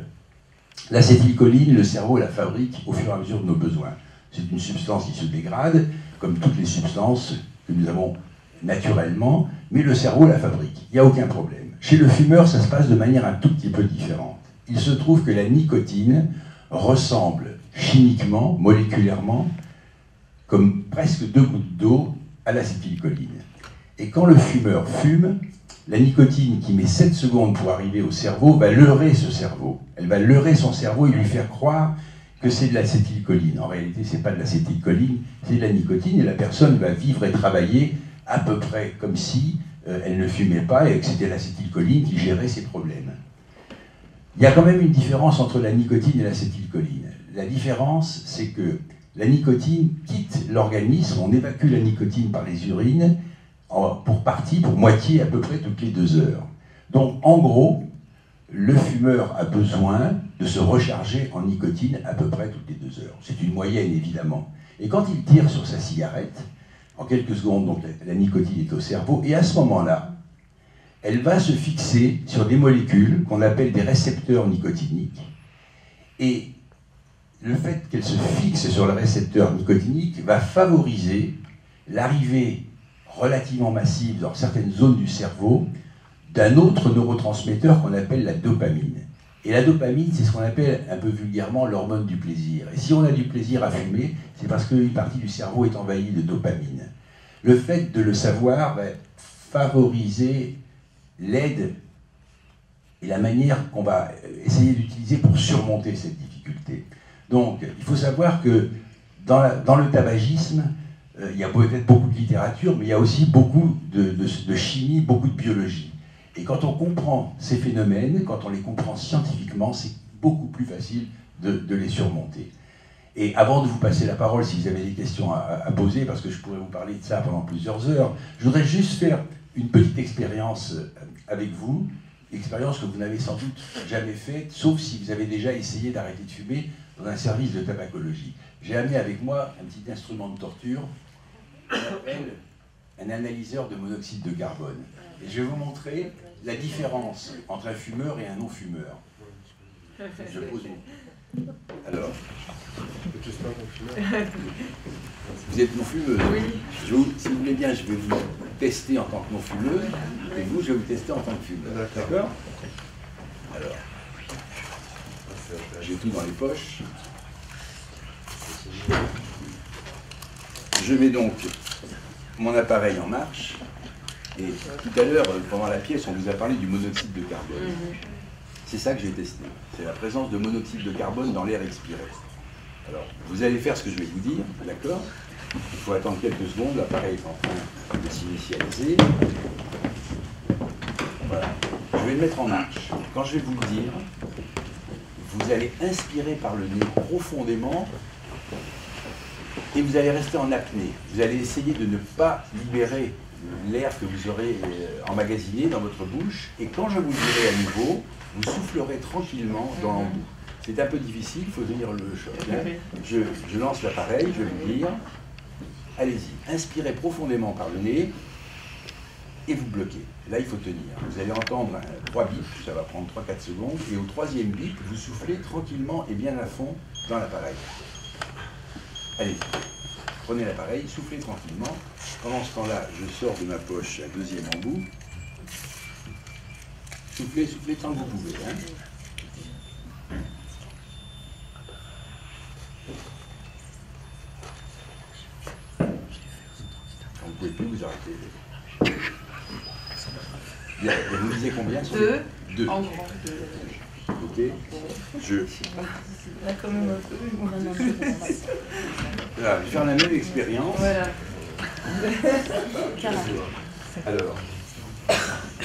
L'acétylcholine, le cerveau la fabrique au fur et à mesure de nos besoins. C'est une substance qui se dégrade, comme toutes les substances que nous avons naturellement, mais le cerveau la fabrique. Il n'y a aucun problème. Chez le fumeur, ça se passe de manière un tout petit peu différente. Il se trouve que la nicotine ressemble chimiquement, moléculairement, comme presque 2 gouttes d'eau à l'acétylcholine. Et quand le fumeur fume, la nicotine qui met 7 secondes pour arriver au cerveau va leurrer ce cerveau. Elle va leurrer son cerveau et lui faire croire que c'est de l'acétylcholine. En réalité, ce n'est pas de l'acétylcholine, c'est de la nicotine, et la personne va vivre et travailler à peu près comme si elle ne fumait pas et que c'était l'acétylcholine qui gérait ses problèmes. Il y a quand même une différence entre la nicotine et l'acétylcholine. La différence, c'est que la nicotine quitte l'organisme, on évacue la nicotine par les urines, pour moitié à peu près toutes les 2 heures. Donc en gros, le fumeur a besoin de se recharger en nicotine à peu près toutes les 2 heures. C'est une moyenne évidemment. Et quand il tire sur sa cigarette, en quelques secondes, donc la nicotine est au cerveau, et à ce moment-là, elle va se fixer sur des molécules qu'on appelle des récepteurs nicotiniques. Et le fait qu'elle se fixe sur le récepteur nicotinique va favoriser l'arrivée relativement massive dans certaines zones du cerveau d'un autre neurotransmetteur qu'on appelle la dopamine. Et la dopamine, c'est ce qu'on appelle un peu vulgairement l'hormone du plaisir. Et si on a du plaisir à fumer, c'est parce qu'une partie du cerveau est envahie de dopamine. Le fait de le savoir va favoriser l'aide et la manière qu'on va essayer d'utiliser pour surmonter cette difficulté. Donc, il faut savoir que dans le tabagisme, il y a peut-être beaucoup de littérature, mais il y a aussi beaucoup de chimie, beaucoup de biologie. Et quand on comprend ces phénomènes, quand on les comprend scientifiquement, c'est beaucoup plus facile de les surmonter. Et avant de vous passer la parole, si vous avez des questions à poser, parce que je pourrais vous parler de ça pendant plusieurs heures, je voudrais juste faire une petite expérience avec vous, expérience que vous n'avez sans doute jamais faite, sauf si vous avez déjà essayé d'arrêter de fumer dans un service de tabacologie. J'ai amené avec moi un petit instrument de torture qu'on appelle un analyseur de monoxyde de carbone. Et je vais vous montrer la différence entre un fumeur et un non-fumeur. Je pose une... Alors, vous êtes non-fumeuse? Oui. Si vous voulez bien, je vais vous tester en tant que non-fumeuse, et vous, je vais vous tester en tant que fumeur. D'accord? Alors, j'ai tout dans les poches. Je mets donc mon appareil en marche. Et tout à l'heure, pendant la pièce, on vous a parlé du monoxyde de carbone. C'est ça que j'ai testé. C'est la présence de monoxyde de carbone dans l'air expiré. Alors, vous allez faire ce que je vais vous dire, d'accord? Il faut attendre quelques secondes, l'appareil est en train de s'initialiser. Voilà. Je vais le mettre en marche. Quand je vais vous le dire, vous allez inspirer par le nez profondément et vous allez rester en apnée. Vous allez essayer de ne pas libérer l'air que vous aurez emmagasiné dans votre bouche, et quand je vous dirai à nouveau, vous soufflerez tranquillement dans l'embout. C'est un peu difficile, il faut tenir le choc. Hein. Je lance l'appareil, je vais vous dire, allez-y, inspirez profondément par le nez, et vous bloquez. Là, il faut tenir. Vous allez entendre 3 bips, ça va prendre 3-4 secondes, et au 3e bip, vous soufflez tranquillement et bien à fond dans l'appareil. Allez-y. prenez l'appareil, soufflez tranquillement. Pendant ce temps-là, je sors de ma poche un deuxième embout. Soufflez, soufflez tant que vous pouvez. Hein. Quand vous ne pouvez plus, vous arrêtez. Bien, et vous disiez combien? 2. 2. En grand. Ok. Je... Là, quand même un peu. Voilà, je vais faire la même expérience. Voilà. Alors,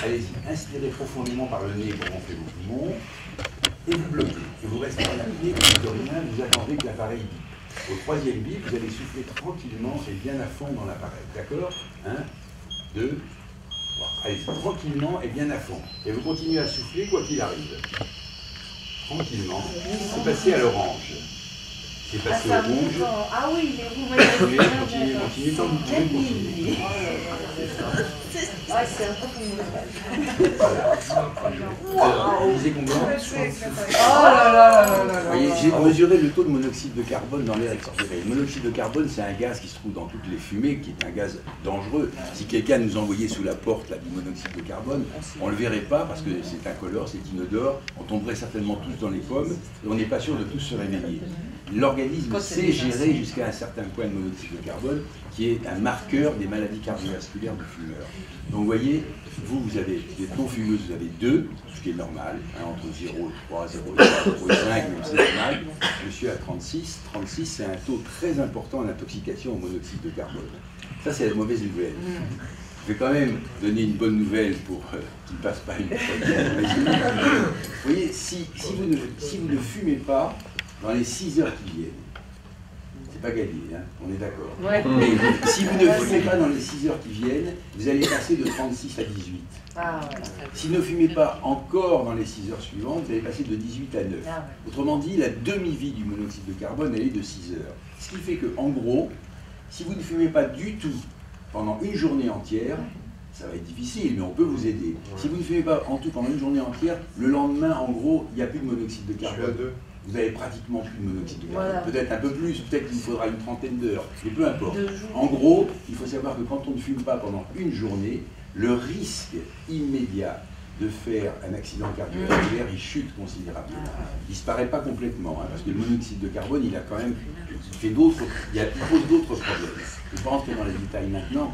allez-y, inspirez profondément par le nez pour gonfler vos poumons, et vous bloquez. Et vous restez en apnée, de rien, vous attendez que l'appareil bip. Au troisième bip, vous allez souffler tranquillement et bien à fond dans l'appareil. D'accord? 1, 2, 3. Allez, tranquillement et bien à fond. Et vous continuez à souffler quoi qu'il arrive. Tranquillement. C'est passé à l'orange. C'est passé au rouge. Ah oui, les rouges. Continuez, tant que vous pouvez, continuez. Ah, c'est un peu comme Alors, vous disiez combien? Oh là là. Vous voyez, j'ai mesuré le taux de monoxyde de carbone dans l'air expiré. Le monoxyde de carbone, c'est un gaz qui se trouve dans toutes les fumées, qui est un gaz dangereux. Si quelqu'un nous envoyait sous la porte là, du monoxyde de carbone, on ne le verrait pas parce que c'est incolore, c'est inodore. On tomberait certainement tous dans les pommes et on n'est pas sûr de tous se réveiller. L'organisme sait gérer jusqu'à un certain point de monoxyde de carbone, qui est un marqueur des maladies cardiovasculaires du fumeur. Donc vous voyez, vous avez des non-fumeuses, vous avez 2, ce qui est normal, hein, entre 0,3, 0,4, 0,5, même c'est normal. Je suis à 36. 36, c'est un taux très important d'intoxication au monoxyde de carbone. Ça, c'est la mauvaise nouvelle. Je vais quand même donner une bonne nouvelle pour qu'il ne passe pas une Vous voyez, si vous ne fumez pas dans les 6 heures qui viennent, c'est pas gagné, hein, on est d'accord. Ouais. Mais si vous ne fumez pas dans les 6 heures qui viennent, vous allez passer de 36 à 18. Ah, ouais. Si vous ne fumez pas encore dans les 6 heures suivantes, vous allez passer de 18 à 9. Ah, ouais. Autrement dit, la demi-vie du monoxyde de carbone, elle est de 6 heures. Ce qui fait que, en gros, si vous ne fumez pas du tout pendant une journée entière, ça va être difficile, mais on peut vous aider. Si vous ne fumez pas en tout pendant une journée entière, le lendemain, en gros, il n'y a plus de monoxyde de carbone. Vous avez pratiquement plus de monoxyde de carbone. Voilà. Peut-être un peu plus, peut-être qu'il vous faudra une trentaine d'heures, mais peu importe. 2 jours. En gros, il faut savoir que quand on ne fume pas pendant une journée, le risque immédiat de faire un accident cardiovasculaire, il chute considérablement. Il ne disparaît pas complètement, hein, parce que le monoxyde de carbone, il a quand même fait d'autres, il pose d'autres problèmes. Je ne vais pas rentrer dans les détails maintenant,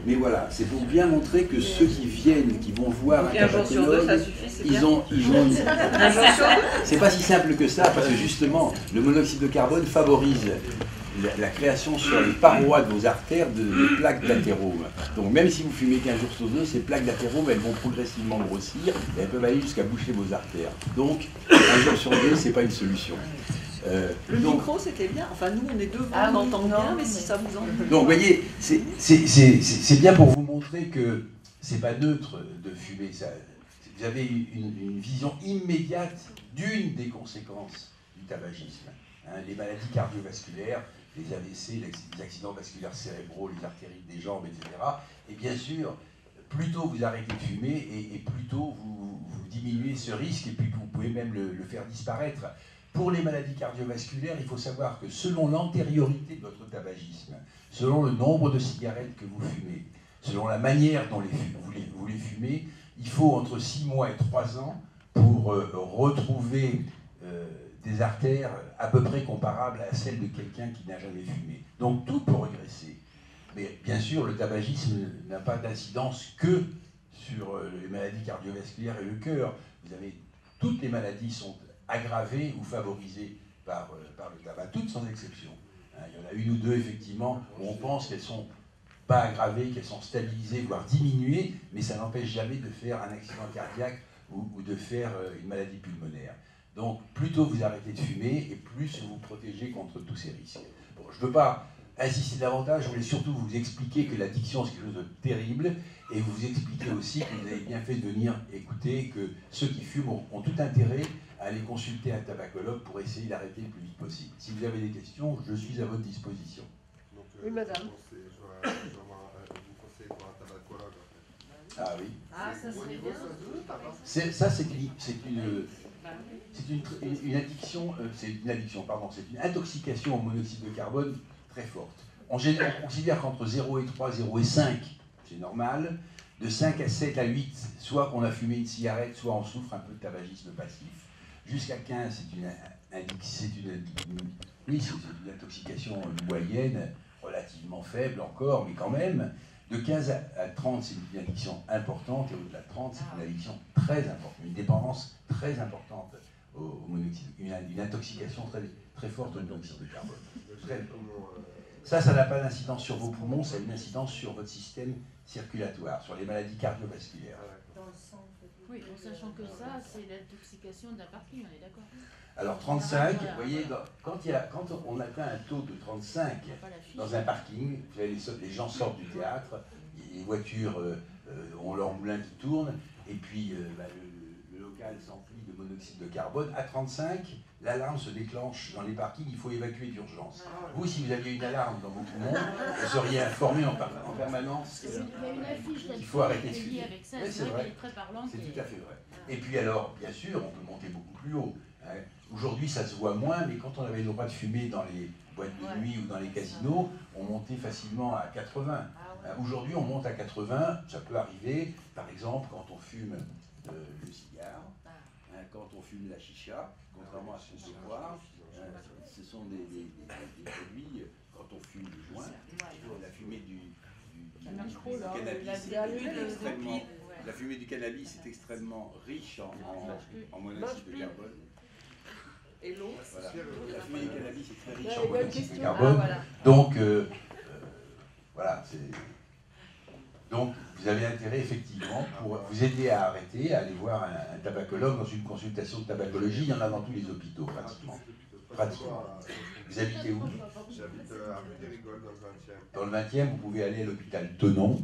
mais voilà, c'est pour bien montrer que ceux qui viennent, qui vont voir un tabacologue, ils ont c'est pas si simple que ça, parce que justement, le monoxyde de carbone favorise la création sur les parois de vos artères de plaques d'athérome. Donc même si vous fumez 15 jours sur 2, ces plaques d'athérome, elles vont progressivement grossir et elles peuvent aller jusqu'à boucher vos artères. Donc, un jour sur 2, c'est pas une solution. Le micro, c'était bien. Enfin, nous, on est devant, on entend bien, mais si ça vous en... Donc, vous voyez, c'est bien pour vous montrer que c'est pas neutre de fumer. Ça, vous avez une vision immédiate d'une des conséquences du tabagisme. Hein, les maladies cardiovasculaires, les AVC, les accidents vasculaires cérébraux, les artérites des jambes, etc. Et bien sûr, plus tôt vous arrêtez de fumer et plus tôt vous diminuez ce risque et puis vous pouvez même le faire disparaître. Pour les maladies cardiovasculaires, il faut savoir que selon l'antériorité de votre tabagisme, selon le nombre de cigarettes que vous fumez, selon la manière dont vous les fumez, il faut entre 6 mois et 3 ans pour retrouver des artères à peu près comparables à celles de quelqu'un qui n'a jamais fumé. Donc tout peut regresser. Mais bien sûr, le tabagisme n'a pas d'incidence que sur les maladies cardiovasculaires et le cœur. Toutes les maladies sont aggravées ou favorisées par le tabac, toutes sans exception. Hein, il y en a une ou deux, effectivement, où on pense qu'elles ne sont pas aggravées, qu'elles sont stabilisées, voire diminuées, mais ça n'empêche jamais de faire un accident cardiaque ou de faire une maladie pulmonaire. Donc, plus tôt vous arrêtez de fumer, et plus vous vous protégez contre tous ces risques. Bon, je ne veux pas insister davantage, je voulais surtout vous expliquer que l'addiction, c'est quelque chose de terrible, et vous expliquer aussi que vous avez bien fait de venir écouter, que ceux qui fument ont tout intérêt à aller consulter un tabacologue pour essayer d'arrêter le plus vite possible. Si vous avez des questions, je suis à votre disposition. Donc, oui, madame. Je vais vous conseiller pour un tabacologue. En fait. Ah oui. Ah, ça serait bien. Ça, c'est une intoxication au monoxyde de carbone très forte. on considère qu'entre 0 et 3, 0 et 5, c'est normal. De 5 à 7 à 8, soit qu'on a fumé une cigarette, soit on souffre un peu de tabagisme passif. Jusqu'à 15, c'est une intoxication moyenne, relativement faible encore, mais quand même. De 15 à 30, c'est une addiction importante, et au-delà de 30, c'est une addiction très importante, une dépendance très importante au monoxyde, une intoxication très forte au monoxyde de carbone. Ça n'a pas d'incidence sur vos poumons, ça a une incidence sur votre système circulatoire, sur les maladies cardiovasculaires. Oui, en sachant que ça, c'est l'intoxication d'un parking, on est d'accord. Alors 35, vous voyez, quand on atteint un taux de 35 dans un parking, vous savez, les gens sortent du théâtre, les voitures ont leur moulin qui tourne, et puis le local s'emplit de monoxyde de carbone. À 35, l'alarme se déclenche dans les parkings, il faut évacuer d'urgence. Vous, si vous aviez une alarme dans vos poumons, vous seriez informé en permanence qu'il faut arrêter de fumer. Oui, c'est vrai, c'est tout à fait vrai. Et puis alors, bien sûr, on peut monter beaucoup plus haut. Aujourd'hui, ça se voit moins, mais quand on avait le droit de fumer dans les boîtes de nuit ou dans les casinos, on montait facilement à 80. Aujourd'hui, on monte à 80, ça peut arriver, par exemple, quand on fume le cigare, quand on fume la chicha, contrairement à ce qu'on peut voir, ce sont des produits, quand on fume du joint, la fumée du cannabis est extrêmement... La fumée du cannabis est extrêmement riche en monoxyde de carbone. Et l'eau, voilà. La fumée du cannabis est très riche en monoxyde de carbone. Donc, voilà. Donc, vous avez intérêt, effectivement, pour vous aider à arrêter, à aller voir un tabacologue dans une consultation de tabacologie. Il y en a dans tous les hôpitaux, pratiquement. Vous habitez où? J'habite à rue des Rigoles, dans le 20e. Dans le 20e, vous pouvez aller à l'hôpital Tenon,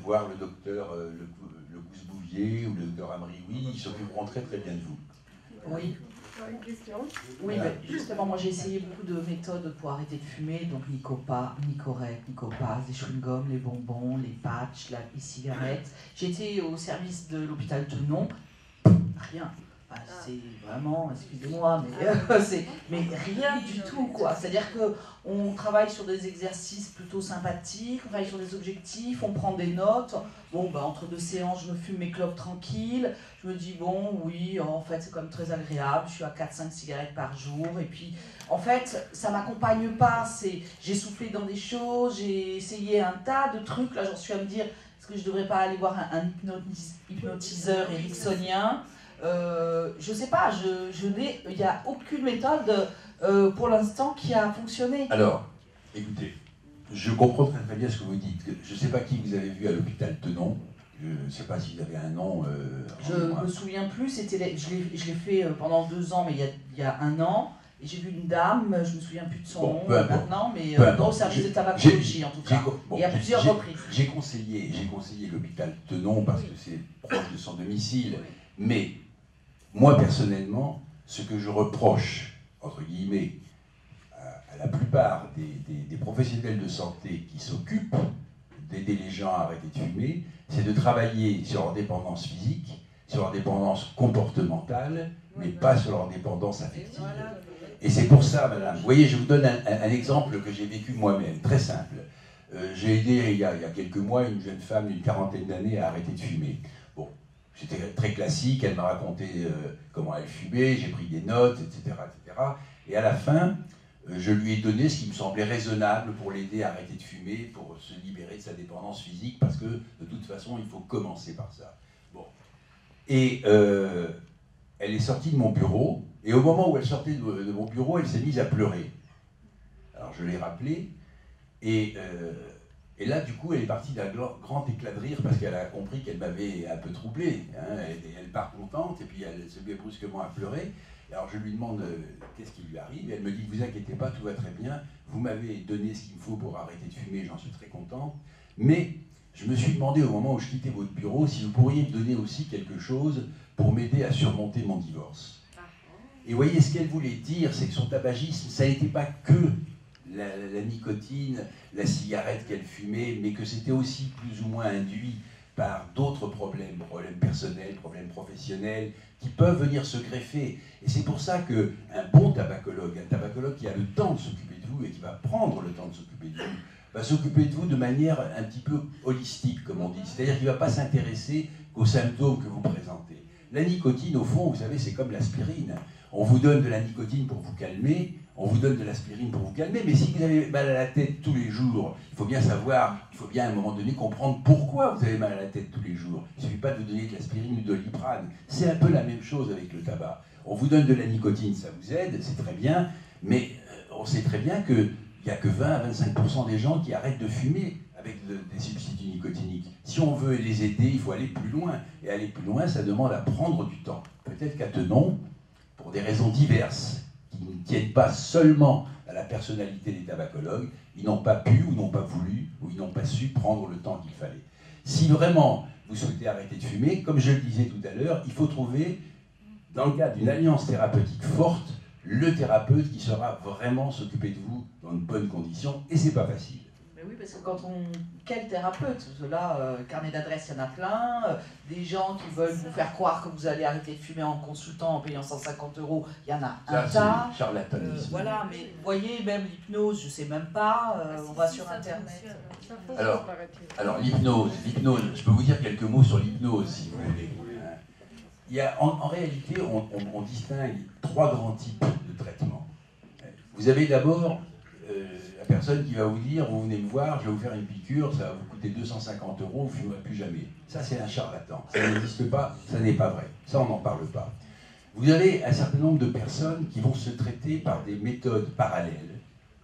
voir le docteur le Gousbouvier ou le docteur Amrioui. Ils s'occuperont très très bien de vous. Oui. Une question. Oui, ben, justement, moi j'ai essayé beaucoup de méthodes pour arrêter de fumer, donc Nicorette, Nicopas, les chewing-gums, les bonbons, les patchs, les cigarettes. J'ai été au service de l'hôpital Tenon, rien. Enfin, c'est vraiment, excusez-moi, mais rien du tout, quoi. C'est-à-dire qu'on travaille sur des exercices plutôt sympathiques, on travaille sur des objectifs, on prend des notes. Bon, bah, entre deux séances, je me fume mes clopes tranquilles. Je me dis, bon, oui, en fait, c'est quand même très agréable. Je suis à 4-5 cigarettes par jour. Et puis, en fait, ça m'accompagne pas. J'ai soufflé dans des choses, j'ai essayé un tas de trucs. Là, j'en suis à me dire, est-ce que je devrais pas aller voir un hypnotiseur ericksonien? Je sais pas, il n'y a aucune méthode pour l'instant qui a fonctionné. Alors, écoutez, je comprends très, très bien ce que vous dites. Je ne sais pas qui vous avez vu à l'hôpital Tenon. Je ne sais pas si vous avez un nom. Je ne me souviens plus. Je l'ai fait pendant 2 ans, mais il y a 1 an. Et j'ai vu une dame, je ne me souviens plus de son nom maintenant, mais au service de tabacologie en tout cas. Et à plusieurs reprises. J'ai conseillé l'hôpital Tenon parce que c'est proche de son domicile. Mais moi personnellement, ce que je reproche, entre guillemets, à la plupart des professionnels de santé qui s'occupent d'aider les gens à arrêter de fumer, c'est de travailler sur leur dépendance physique, sur leur dépendance comportementale, mais pas sur leur dépendance affective. Et c'est pour ça, madame, vous voyez, je vous donne un exemple que j'ai vécu moi-même, très simple. J'ai aidé il y a quelques mois une jeune femme d'une 40aine d'années à arrêter de fumer. Bon, c'était très classique, elle m'a raconté comment elle fumait, j'ai pris des notes, etc., etc. Et à la fin, je lui ai donné ce qui me semblait raisonnable pour l'aider à arrêter de fumer, pour se libérer de sa dépendance physique, parce que de toute façon, il faut commencer par ça. Bon. Et elle est sortie de mon bureau, et au moment où elle sortait de mon bureau, elle s'est mise à pleurer. Alors je l'ai rappelée, et là, du coup, elle est partie d'un grand éclat de rire, parce qu'elle a compris qu'elle m'avait un peu troublé. Hein, elle part contente, et puis elle se met brusquement à pleurer. Alors je lui demande qu'est-ce qui lui arrive, et elle me dit, vous inquiétez pas, tout va très bien, vous m'avez donné ce qu'il me faut pour arrêter de fumer, j'en suis très contente, mais je me suis demandé au moment où je quittais votre bureau si vous pourriez me donner aussi quelque chose pour m'aider à surmonter mon divorce. Et vous voyez, ce qu'elle voulait dire, c'est que son tabagisme, ça n'était pas que la nicotine, la cigarette qu'elle fumait, mais que c'était aussi plus ou moins induit par d'autres problèmes personnels, problèmes professionnels, qui peuvent venir se greffer. Et c'est pour ça qu'un bon tabacologue, un tabacologue qui a le temps de s'occuper de vous et qui va prendre le temps de s'occuper de vous, va s'occuper de vous de manière un petit peu holistique, comme on dit. C'est-à-dire qu'il ne va pas s'intéresser qu'aux symptômes que vous présentez. La nicotine, au fond, vous savez, c'est comme l'aspirine. On vous donne de la nicotine pour vous calmer, on vous donne de l'aspirine pour vous calmer, mais si vous avez mal à la tête tous les jours, il faut bien savoir, il faut bien à un moment donné comprendre pourquoi vous avez mal à la tête tous les jours. Il ne suffit pas de vous donner de l'aspirine ou de l'iprane. C'est un peu la même chose avec le tabac. On vous donne de la nicotine, ça vous aide, c'est très bien, mais on sait très bien qu'il n'y a que 20 à 25% des gens qui arrêtent de fumer avec des substituts nicotiniques. Si on veut les aider, il faut aller plus loin. Et aller plus loin, ça demande à prendre du temps. Peut-être qu'à Tenon, pour des raisons diverses, qui ne tiennent pas seulement à la personnalité des tabacologues, ils n'ont pas pu ou n'ont pas voulu ou ils n'ont pas su prendre le temps qu'il fallait. Si vraiment vous souhaitez arrêter de fumer, comme je le disais tout à l'heure, il faut trouver, dans le cadre d'une alliance thérapeutique forte, le thérapeute qui saura vraiment s'occuper de vous dans de bonnes conditions, et c'est pas facile. Mais oui, parce que quand on... Quel thérapeute? Parce que là, carnet d'adresse, il y en a plein. Des gens qui veulent vous faire croire que vous allez arrêter de fumer en consultant, en payant 150 €, il y en a un tas. Charlatanisme. Voilà, mais vous voyez, même l'hypnose, je ne sais même pas, on va sur Internet. Alors l'hypnose, je peux vous dire quelques mots sur l'hypnose, si vous voulez. Il y a, en réalité, on distingue 3 grands types de traitements. Vous avez d'abord la personne qui va vous dire, vous venez me voir, je vais vous faire une piqûre, ça va vous coûter 250 €, vous ne fumerez plus jamais. Ça, c'est un charlatan. Ça n'existe pas, ça n'est pas vrai. Ça, on n'en parle pas. Vous avez un certain nombre de personnes qui vont se traiter par des méthodes parallèles.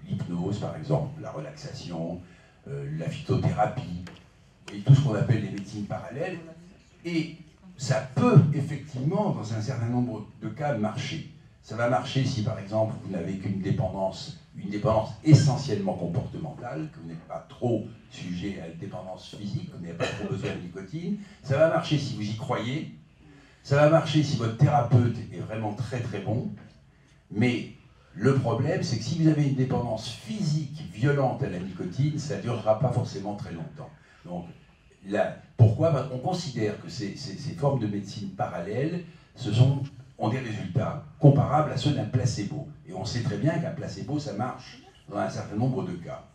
L'hypnose, par exemple, la relaxation, la phytothérapie, et tout ce qu'on appelle les médecines parallèles. Et ça peut effectivement, dans un certain nombre de cas, marcher. Ça va marcher si, par exemple, vous n'avez qu'une dépendance essentiellement comportementale, que vous n'êtes pas trop sujet à une dépendance physique, que vous n'avez pas trop besoin de nicotine. Ça va marcher si vous y croyez. Ça va marcher si votre thérapeute est vraiment très très bon. Mais le problème, c'est que si vous avez une dépendance physique violente à la nicotine, ça ne durera pas forcément très longtemps. Donc, là, pourquoi? On considère que ces formes de médecine parallèles ont des résultats comparables à ceux d'un placebo. Et on sait très bien qu'un placebo, ça marche dans un certain nombre de cas.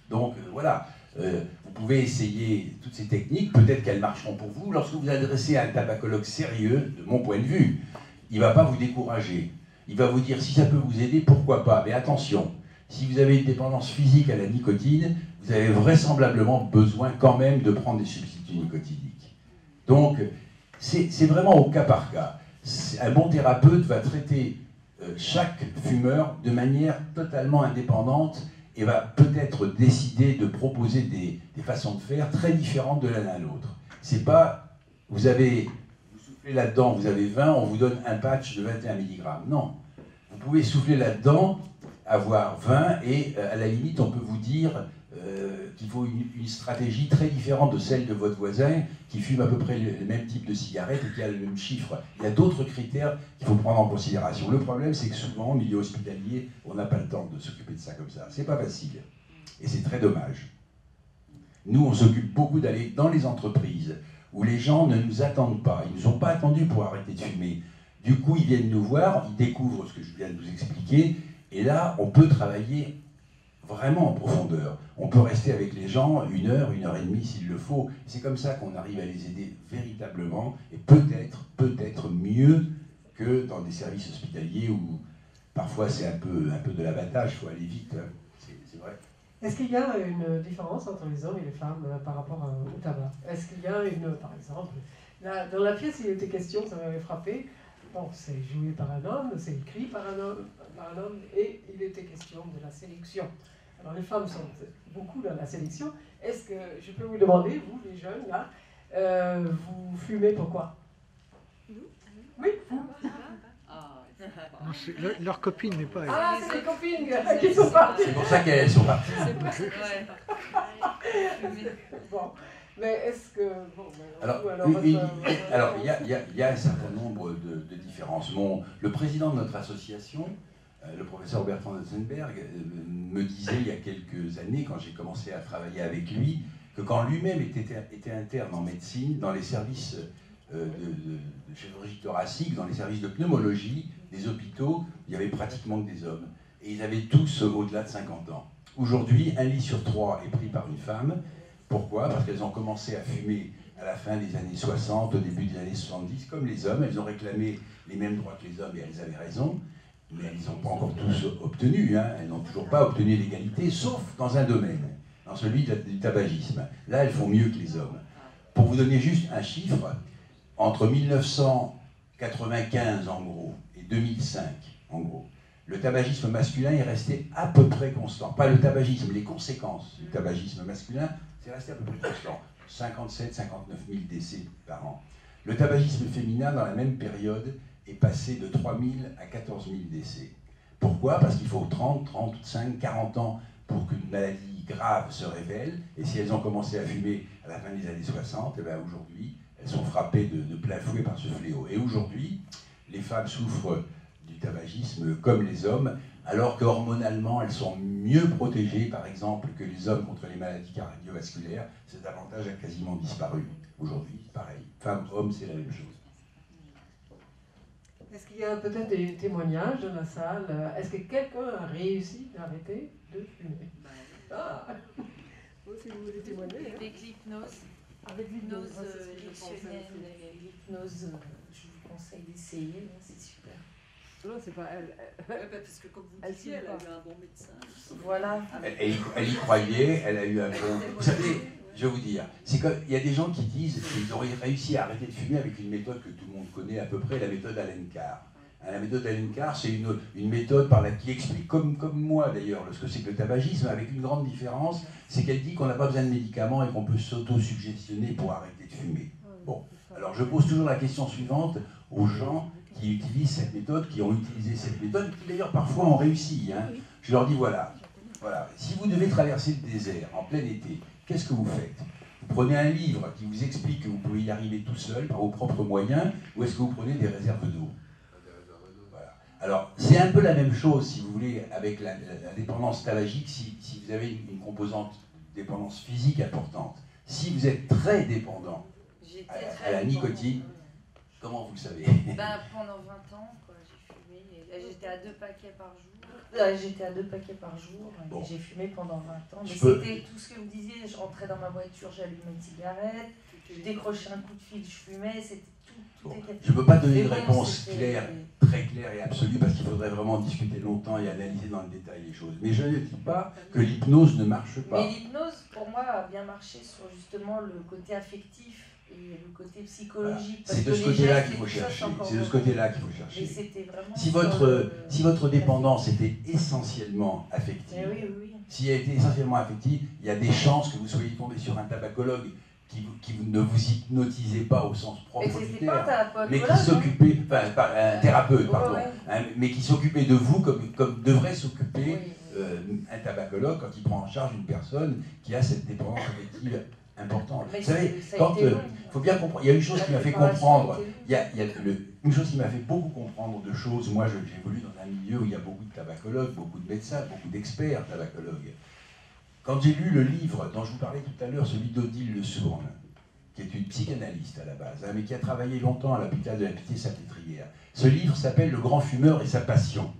Donc voilà, vous pouvez essayer toutes ces techniques, peut-être qu'elles marcheront pour vous. Lorsque vous vous adressez à un tabacologue sérieux, de mon point de vue, il ne va pas vous décourager. Il va vous dire, si ça peut vous aider, pourquoi pas. Mais attention, si vous avez une dépendance physique à la nicotine, vous avez vraisemblablement besoin quand même de prendre des substituts nicotiniques. Donc, c'est vraiment au cas par cas. Un bon thérapeute va traiter chaque fumeur de manière totalement indépendante et va peut-être décider de proposer des façons de faire très différentes de l'un à l'autre. C'est pas, vous soufflez là-dedans, vous avez 20, on vous donne un patch de 21 mg. Non. Vous pouvez souffler là-dedans, avoir 20, et à la limite, on peut vous dire qu'il faut une stratégie très différente de celle de votre voisin qui fume à peu près le même type de cigarette et qui a le même chiffre. Il y a d'autres critères qu'il faut prendre en considération. Le problème, c'est que souvent, au milieu hospitalier, on n'a pas le temps de s'occuper de ça comme ça. C'est pas facile. Et c'est très dommage. Nous, on s'occupe beaucoup d'aller dans les entreprises où les gens ne nous attendent pas. Ils ne nous ont pas attendus pour arrêter de fumer. Du coup, ils viennent nous voir, ils découvrent ce que je viens de vous expliquer, et là, on peut travailler vraiment en profondeur. On peut rester avec les gens 1 heure, 1 heure et demie s'il le faut. C'est comme ça qu'on arrive à les aider véritablement, et peut-être mieux que dans des services hospitaliers où parfois c'est un peu de l'abattage, il faut aller vite. Hein. C'est vrai. Est-ce qu'il y a une différence entre les hommes et les femmes par rapport au tabac? Est-ce qu'il y a par exemple, là, dans la pièce il était question, ça m'avait frappé, bon, c'est joué par un homme, c'est écrit par un homme, et il était question de la sélection. Alors les femmes sont beaucoup dans la sélection. Est-ce que je peux vous demander, vous les jeunes là, vous fumez pourquoi? Oui. Non, leur copine n'est pas... Ah, c'est les copines qui sont parties. C'est pour ça qu'elles sont parties. Bon, mais est-ce que... Bon, alors, il y a un certain nombre de différences. Le président de notre association, le professeur Bertrand Dotzenberg, me disait il y a quelques années, quand j'ai commencé à travailler avec lui, que quand lui-même était interne en médecine, dans les services de chirurgie thoracique, dans les services de pneumologie des hôpitaux, il y avait pratiquement que des hommes. et ils avaient tous au-delà de 50 ans. Aujourd'hui, 1 lit sur 3 est pris par une femme. Pourquoi? Parce qu'elles ont commencé à fumer à la fin des années 60, au début des années 70, comme les hommes. Elles ont réclamé les mêmes droits que les hommes et elles avaient raison. Mais elles n'ont pas encore tous obtenu. Hein. Elles n'ont toujours pas obtenu l'égalité, sauf dans un domaine, dans celui du tabagisme. Là, elles font mieux que les hommes. Pour vous donner juste un chiffre, entre 1995 en gros et 2005 en gros, le tabagisme masculin est resté à peu près constant. Pas le tabagisme, les conséquences du tabagisme masculin, c'est resté à peu près constant. 57, 59 000 décès par an. Le tabagisme féminin, dans la même période, est passé de 3 000 à 14 000 décès. Pourquoi? Parce qu'il faut 30, 35, 40 ans pour qu'une maladie grave se révèle. Et si elles ont commencé à fumer à la fin des années 60, eh bien aujourd'hui, elles sont frappées de plein fouet par ce fléau. Et aujourd'hui, les femmes souffrent du tabagisme comme les hommes, alors qu'hormonalement, elles sont mieux protégées, par exemple, que les hommes contre les maladies cardiovasculaires. Cet avantage a quasiment disparu. Aujourd'hui, pareil. Femmes, hommes, c'est la même chose. Est-ce qu'il y a peut-être des témoignages dans la salle? Est-ce que quelqu'un a réussi à arrêter de fumer? Ah. Si vous voulez témoigner. Avec l'hypnose. Avec l'hypnose érectionnelle, l'hypnose, je vous conseille d'essayer, c'est super. Non, c'est pas elle. Parce que comme vous disiez, elle a eu un bon médecin. Voilà. Elle y croyait, elle a eu un bon... Vous savez, je vais vous dire, c'est qu'il y a des gens qui disent qu'ils auraient réussi à arrêter de fumer avec une méthode que tout le monde connaît à peu près, la méthode Allen Carr. La méthode Allen Carr, c'est une méthode qui explique, comme moi d'ailleurs, ce que c'est que le tabagisme, avec une grande différence, c'est qu'elle dit qu'on n'a pas besoin de médicaments et qu'on peut s'auto-suggestionner pour arrêter de fumer. Bon, alors je pose toujours la question suivante aux gens qui utilisent cette méthode, qui ont utilisé cette méthode, qui d'ailleurs parfois ont réussi. Hein. Je leur dis voilà, si vous devez traverser le désert en plein été, qu'est-ce que vous faites? Vous prenez un livre qui vous explique que vous pouvez y arriver tout seul, par vos propres moyens, ou est-ce que vous prenez des réserves d'eau? Voilà. Alors, c'est un peu la même chose, si vous voulez, avec la dépendance tabagique, si vous avez une composante de dépendance physique importante. Si vous êtes très dépendant à la nicotine, comment vous le savez? Pendant 20 ans, j'ai fumé. J'étais à 2 paquets par jour. J'étais à 2 paquets par jour et Bon. j'ai fumé pendant 20 ans. Mais C'était c'était tout ce que vous disiez, je rentrais dans ma voiture, j'allumais une cigarette, je décrochais un coup de fil, je fumais, c'était tout. Bon. Je ne peux pas donner une réponse claire, très claire et absolue, parce qu'il faudrait vraiment discuter longtemps et analyser dans le détail les choses. Mais je ne dis pas que l'hypnose ne marche pas. Mais l'hypnose, pour moi, a bien marché sur justement le côté affectif et le côté psychologique. C'est de ce côté-là qu'il faut chercher. C'est de ce côté-là qu'il faut chercher. Si votre dépendance était essentiellement affective, si elle était essentiellement affective, il y a des chances que vous soyez tombé sur un tabacologue qui ne vous hypnotisait pas au sens propre du terme, mais qui s'occupait, un thérapeute, pardon, hein, mais qui s'occupait de vous comme devrait s'occuper un tabacologue quand il prend en charge une personne qui a cette dépendance affective importante. Vous savez, faut bien comprendre, il y a une chose qui m'a fait comprendre, une chose qui m'a fait beaucoup comprendre de choses. Moi, j'évolue dans un milieu où il y a beaucoup de tabacologues, beaucoup de médecins, beaucoup d'experts tabacologues. Quand j'ai lu le livre dont je vous parlais tout à l'heure, celui d'Odile Le Sourne, qui est une psychanalyste à la base, hein, mais qui a travaillé longtemps à l'hôpital de la Pitié-Salpêtrière, ce livre s'appelle « Le grand fumeur et sa passion ».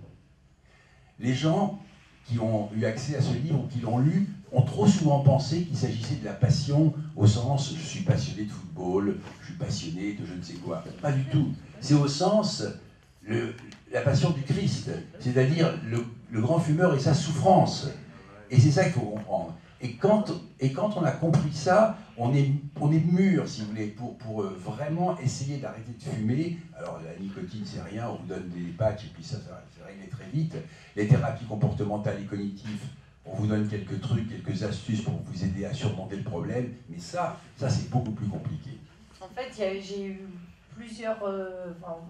Les gens qui ont eu accès à ce livre ou qui l'ont lu ont trop souvent pensé qu'il s'agissait de la passion au sens « je suis passionné de football, je suis passionné de je ne sais quoi ». Pas du tout. C'est au sens la passion du Christ, c'est-à-dire le grand fumeur et sa souffrance. Et c'est ça qu'il faut comprendre. Et quand on a compris ça, on est mûr, si vous voulez, pour vraiment essayer d'arrêter de fumer. Alors la nicotine, c'est rien, on vous donne des patchs et puis ça s'est réglé très vite. Les thérapies comportementales et cognitives, on vous donne quelques trucs, quelques astuces pour vous aider à surmonter le problème. Mais ça c'est beaucoup plus compliqué. En fait, j'ai eu plusieurs,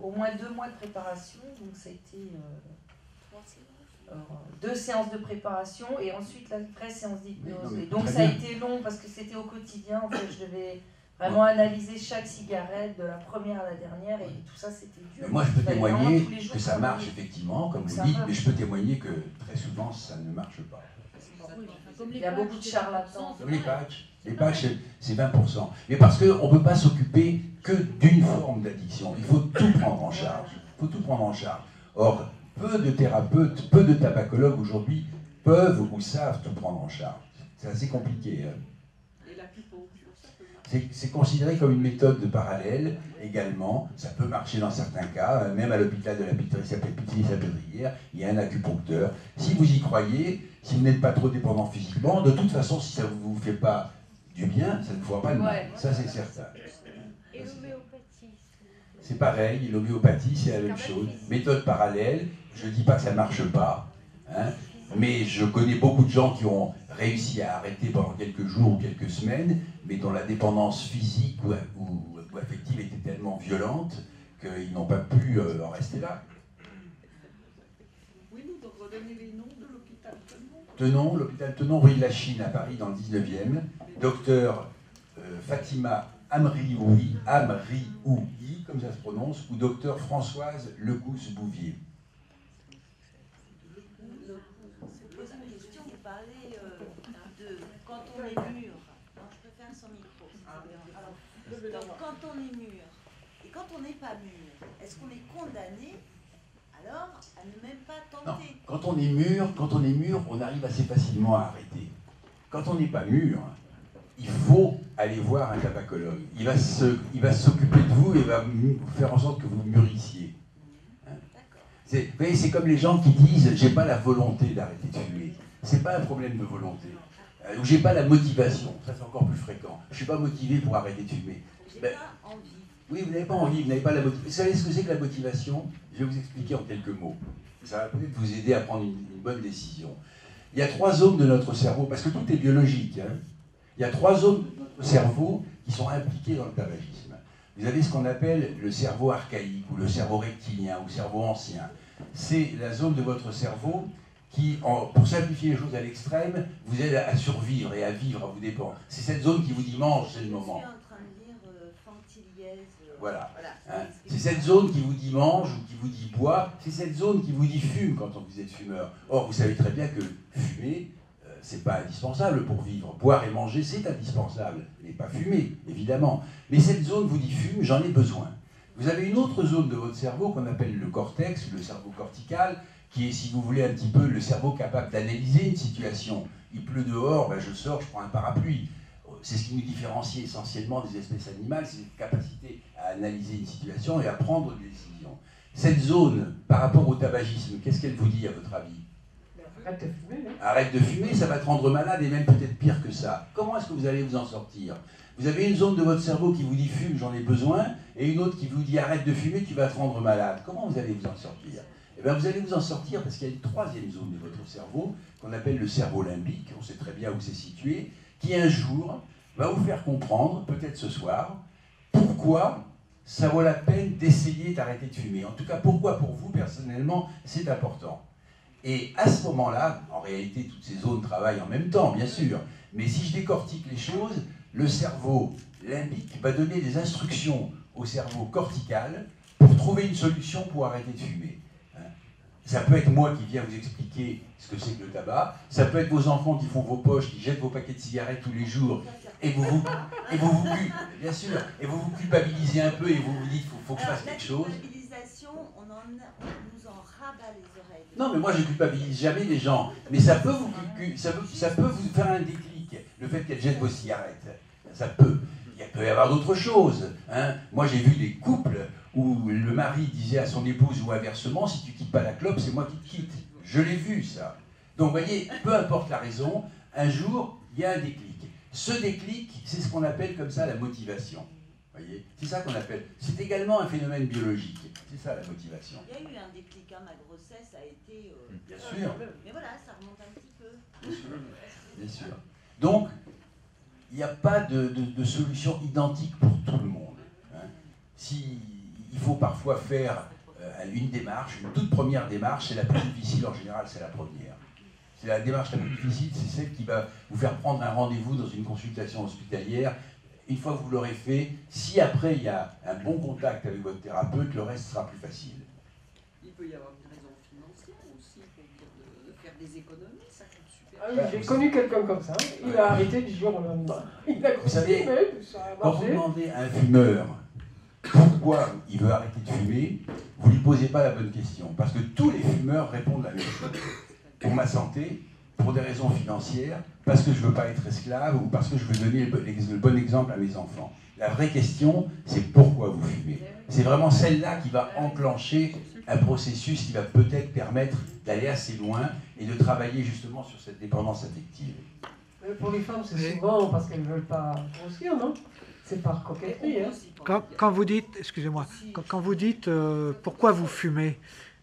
au moins 2 mois de préparation, donc ça a été 2 séances de préparation et ensuite la vraie séance d'hypnose. Et donc ça a été long parce que c'était au quotidien, en fait, je devais vraiment analyser chaque cigarette de la première à la dernière et tout ça c'était dur. Mais moi je peux témoigner que ça marche effectivement, comme vous dites, mais je peux témoigner que très souvent ça ne marche pas. Il y a beaucoup de charlatans. Comme les patchs, c'est 20%. Mais parce qu'on ne peut pas s'occuper que d'une forme d'addiction. Il faut tout prendre en charge. Or, peu de thérapeutes, peu de tabacologues aujourd'hui peuvent ou savent tout prendre en charge. C'est assez compliqué. Hein. Et l'acupuncture, ça peut marcher. C'est considéré comme une méthode de parallèle également. Ça peut marcher dans certains cas. Même à l'hôpital de la Pitié-Salpêtrière, il y a un acupuncteur. Si vous y croyez, si vous n'êtes pas trop dépendant physiquement, de toute façon, si ça ne vous fait pas du bien, ça ne fera pas de mal. Ça, c'est certain. Et l'homéopathie? C'est pareil, l'homéopathie, c'est la même chose. Méthode parallèle, je ne dis pas que ça ne marche pas, hein, mais je connais beaucoup de gens qui ont réussi à arrêter pendant quelques jours ou quelques semaines, mais dont la dépendance physique ou affective était tellement violente qu'ils n'ont pas pu en rester là. Oui, nous donc redonner les noms de l'hôpital Tenon. Tenon, l'hôpital Tenon, rue de la Chine, à Paris, dans le 19e. Docteur Fatima Amrioui, comme ça se prononce, ou docteur Françoise Lecousse-Bouvier. Vous parlez de quand on est mûr. Non, je préfère son micro. Donc, quand on est mûr et quand on n'est pas mûr, est-ce qu'on est condamné alors à ne même pas tenter? Non, quand on est mûr, on arrive assez facilement à arrêter. Quand on n'est pas mûr, il faut aller voir un tabacologue. Il va s'occuper de vous et va faire en sorte que vous mûrissiez. Hein? Vous voyez, c'est comme les gens qui disent « j'ai pas la volonté d'arrêter de fumer ». C'est pas un problème de volonté. Ou j'ai pas la motivation. Ça, c'est encore plus fréquent. Je suis pas motivé pour arrêter de fumer. J'ai pas envie. Oui, vous n'avez pas envie, vous n'avez pas la motivation. Vous savez ce que c'est que la motivation? Je vais vous expliquer en quelques mots. Ça va peut-être vous aider à prendre une bonne décision. Il y a 3 zones de notre cerveau, parce que tout est biologique. Hein. Il y a 3 zones de notre cerveau qui sont impliquées dans le tabagisme. Vous avez ce qu'on appelle le cerveau archaïque, ou le cerveau rectilien, ou le cerveau ancien. C'est la zone de votre cerveau qui, pour simplifier les choses à l'extrême, vous aide à survivre et à vivre à vos dépens. C'est cette zone qui vous dit mange, c'est le moment. Je suis en train de lire Fantiliès. Voilà. Hein. C'est cette zone qui vous dit mange ou qui vous dit bois. C'est cette zone qui vous dit fume quand vous êtes fumeur. Or, vous savez très bien que fumer, c'est pas indispensable pour vivre. Boire et manger, c'est indispensable. Mais pas fumer, évidemment. Mais cette zone vous dit fume, j'en ai besoin. Vous avez une autre zone de votre cerveau qu'on appelle le cortex, le cerveau cortical, qui est, si vous voulez, un petit peu le cerveau capable d'analyser une situation. Il pleut dehors, ben je sors, je prends un parapluie. C'est ce qui nous différencie essentiellement des espèces animales, c'est cette capacité à analyser une situation et à prendre des décisions. Cette zone, par rapport au tabagisme, qu'est-ce qu'elle vous dit à votre avis? Arrête de fumer, non? Arrête de fumer, ça va te rendre malade et même peut-être pire que ça. Comment est-ce que vous allez vous en sortir? Vous avez une zone de votre cerveau qui vous dit fume, j'en ai besoin, et une autre qui vous dit arrête de fumer, tu vas te rendre malade. Comment vous allez vous en sortir? Eh bien, vous allez vous en sortir parce qu'il y a une 3e zone de votre cerveau qu'on appelle le cerveau limbique, on sait très bien où c'est situé, qui un jour va vous faire comprendre, peut-être ce soir, pourquoi ça vaut la peine d'essayer d'arrêter de fumer. En tout cas, pourquoi pour vous, personnellement, c'est important. Et à ce moment-là, en réalité, toutes ces zones travaillent en même temps, bien sûr, mais si je décortique les choses, le cerveau limbique va donner des instructions au cerveau cortical pour trouver une solution pour arrêter de fumer. Ça peut être moi qui viens vous expliquer ce que c'est que le tabac, ça peut être vos enfants qui font vos poches, qui jettent vos paquets de cigarettes tous les jours, et vous bien sûr, et vous vous culpabilisez un peu et vous vous dites faut que je fasse quelque chose. La culpabilisation, on nous en rabat les oreilles. Non, mais moi je culpabilise jamais les gens, mais ça peut vous faire un déclic, le fait qu'elles jettent vos cigarettes, ça peut. Il peut y avoir d'autres choses. Hein. Moi j'ai vu des couples où le mari disait à son épouse ou inversement, si tu quittes pas la clope, c'est moi qui te quitte. Je l'ai vu ça. Donc vous voyez, peu importe la raison, un jour, il y a un déclic. Ce déclic, c'est ce qu'on appelle comme ça la motivation. Vous voyez, c'est ça qu'on appelle. C'est également un phénomène biologique. C'est ça la motivation. Il y a eu un déclic, hein, ma grossesse a été... Bien sûr. Mais voilà, ça remonte un petit peu. Bien sûr. Bien sûr. Donc, il n'y a pas de solution identique pour tout le monde. Hein. Il faut parfois faire une démarche, une toute première démarche, c'est la plus difficile en général, c'est la première. C'est la démarche la plus difficile, c'est celle qui va vous faire prendre un rendez-vous dans une consultation hospitalière. Une fois que vous l'aurez fait, si après il y a un bon contact avec votre thérapeute, le reste sera plus facile. Il peut y avoir une raison financière aussi, de faire des économies, ça coûte super. Ah oui, j'ai connu quelqu'un comme ça, il a arrêté du jour au lendemain. Il a vous savez, ça a quand vous marché. demandez à un fumeur pourquoi il veut arrêter de fumer, vous ne lui posez pas la bonne question. Parce que tous les fumeurs répondent la même chose. Pour ma santé, pour des raisons financières, parce que je ne veux pas être esclave ou parce que je veux donner le bon exemple à mes enfants. La vraie question, c'est pourquoi vous fumez. C'est vraiment celle-là qui va enclencher un processus qui va peut-être permettre d'aller assez loin et de travailler justement sur cette dépendance affective. Pour les femmes, c'est souvent parce qu'elles ne veulent pas grossir, non? C'est par coquetterie. Hein. Quand vous dites, excusez-moi, quand vous dites pourquoi vous fumez,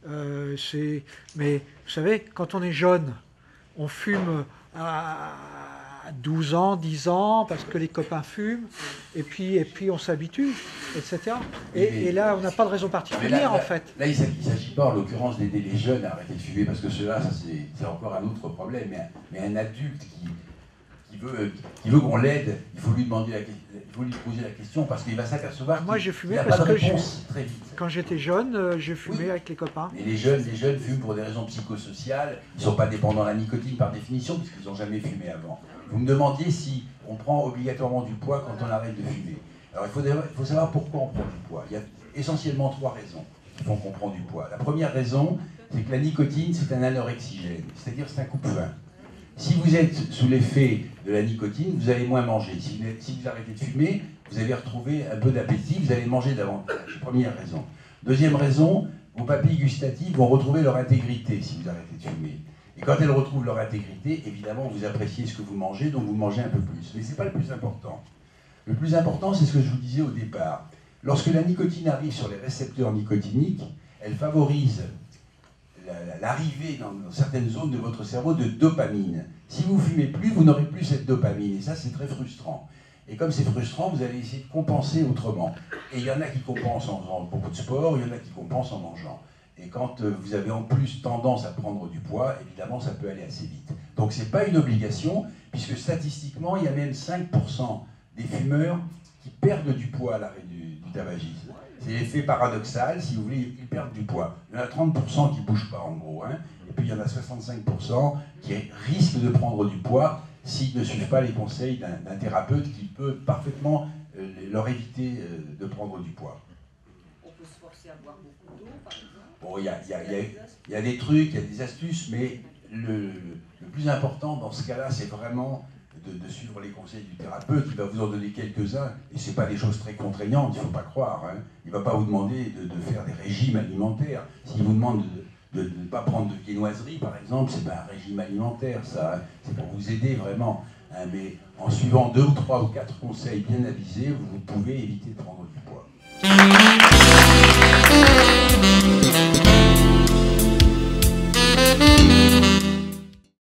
mais vous savez, quand on est jeune, on fume à 12 ans, 10 ans, parce que les copains fument, et puis on s'habitue, etc. Et là, on n'a pas de raison particulière, en fait. Là, il ne s'agit pas, en l'occurrence, d'aider les jeunes à arrêter de fumer, parce que cela, ça c'est encore un autre problème. Mais un adulte qui veut qu'on l'aide, il faut lui demander il faut lui poser la question, parce qu'il va s'apercevoir moi, j'ai fumé n'a parce pas de que réponse très vite. Quand j'étais jeune, j'ai fumé avec les copains. Et les jeunes fument pour des raisons psychosociales. Ils ne sont pas dépendants de la nicotine par définition, puisqu'ils n'ont jamais fumé avant. Vous me demandiez si on prend obligatoirement du poids quand on arrête de fumer. Alors il faut savoir pourquoi on prend du poids. Il y a essentiellement 3 raisons qui font qu'on prend du poids. La première raison, c'est que la nicotine, c'est un anorexigène, c'est-à-dire c'est un coupe-faim. Si vous êtes sous l'effet de la nicotine, vous allez moins manger. Si vous arrêtez de fumer, vous allez retrouver un peu d'appétit, vous allez manger davantage. Première raison. Deuxième raison, vos papilles gustatives vont retrouver leur intégrité si vous arrêtez de fumer. Et quand elles retrouvent leur intégrité, évidemment, vous appréciez ce que vous mangez, donc vous mangez un peu plus. Mais ce n'est pas le plus important. Le plus important, c'est ce que je vous disais au départ. Lorsque la nicotine arrive sur les récepteurs nicotiniques, elle favorise l'arrivée dans certaines zones de votre cerveau de dopamine. Si vous ne fumez plus, vous n'aurez plus cette dopamine. Et ça, c'est très frustrant. Et comme c'est frustrant, vous allez essayer de compenser autrement. Et il y en a qui compensent en faisant beaucoup de sport, il y en a qui compensent en mangeant. Et quand vous avez en plus tendance à prendre du poids, évidemment, ça peut aller assez vite. Donc ce n'est pas une obligation, puisque statistiquement, il y a même 5% des fumeurs qui perdent du poids à l'arrêt du tabagisme. C'est l'effet paradoxal, si vous voulez, ils perdent du poids. Il y en a 30% qui ne bougent pas, en gros. Hein, et puis il y en a 65% qui risquent de prendre du poids s'ils ne suivent pas les conseils d'un thérapeute qui peut parfaitement leur éviter de prendre du poids. On peut se forcer à boire beaucoup d'eau, par exemple. Bon, il y a des trucs, il y a des astuces, mais le plus important dans ce cas-là, c'est vraiment de suivre les conseils du thérapeute. Il va vous en donner quelques-uns, et ce n'est pas des choses très contraignantes, il ne faut pas croire. Hein. Il ne va pas vous demander de faire des régimes alimentaires. S'il vous demande de ne pas prendre de viennoiserie, par exemple, ce n'est pas un régime alimentaire, ça. Hein. C'est pour vous aider vraiment. Hein. Mais en suivant 2 ou 3 ou 4 conseils bien avisés, vous pouvez éviter de prendre du poids.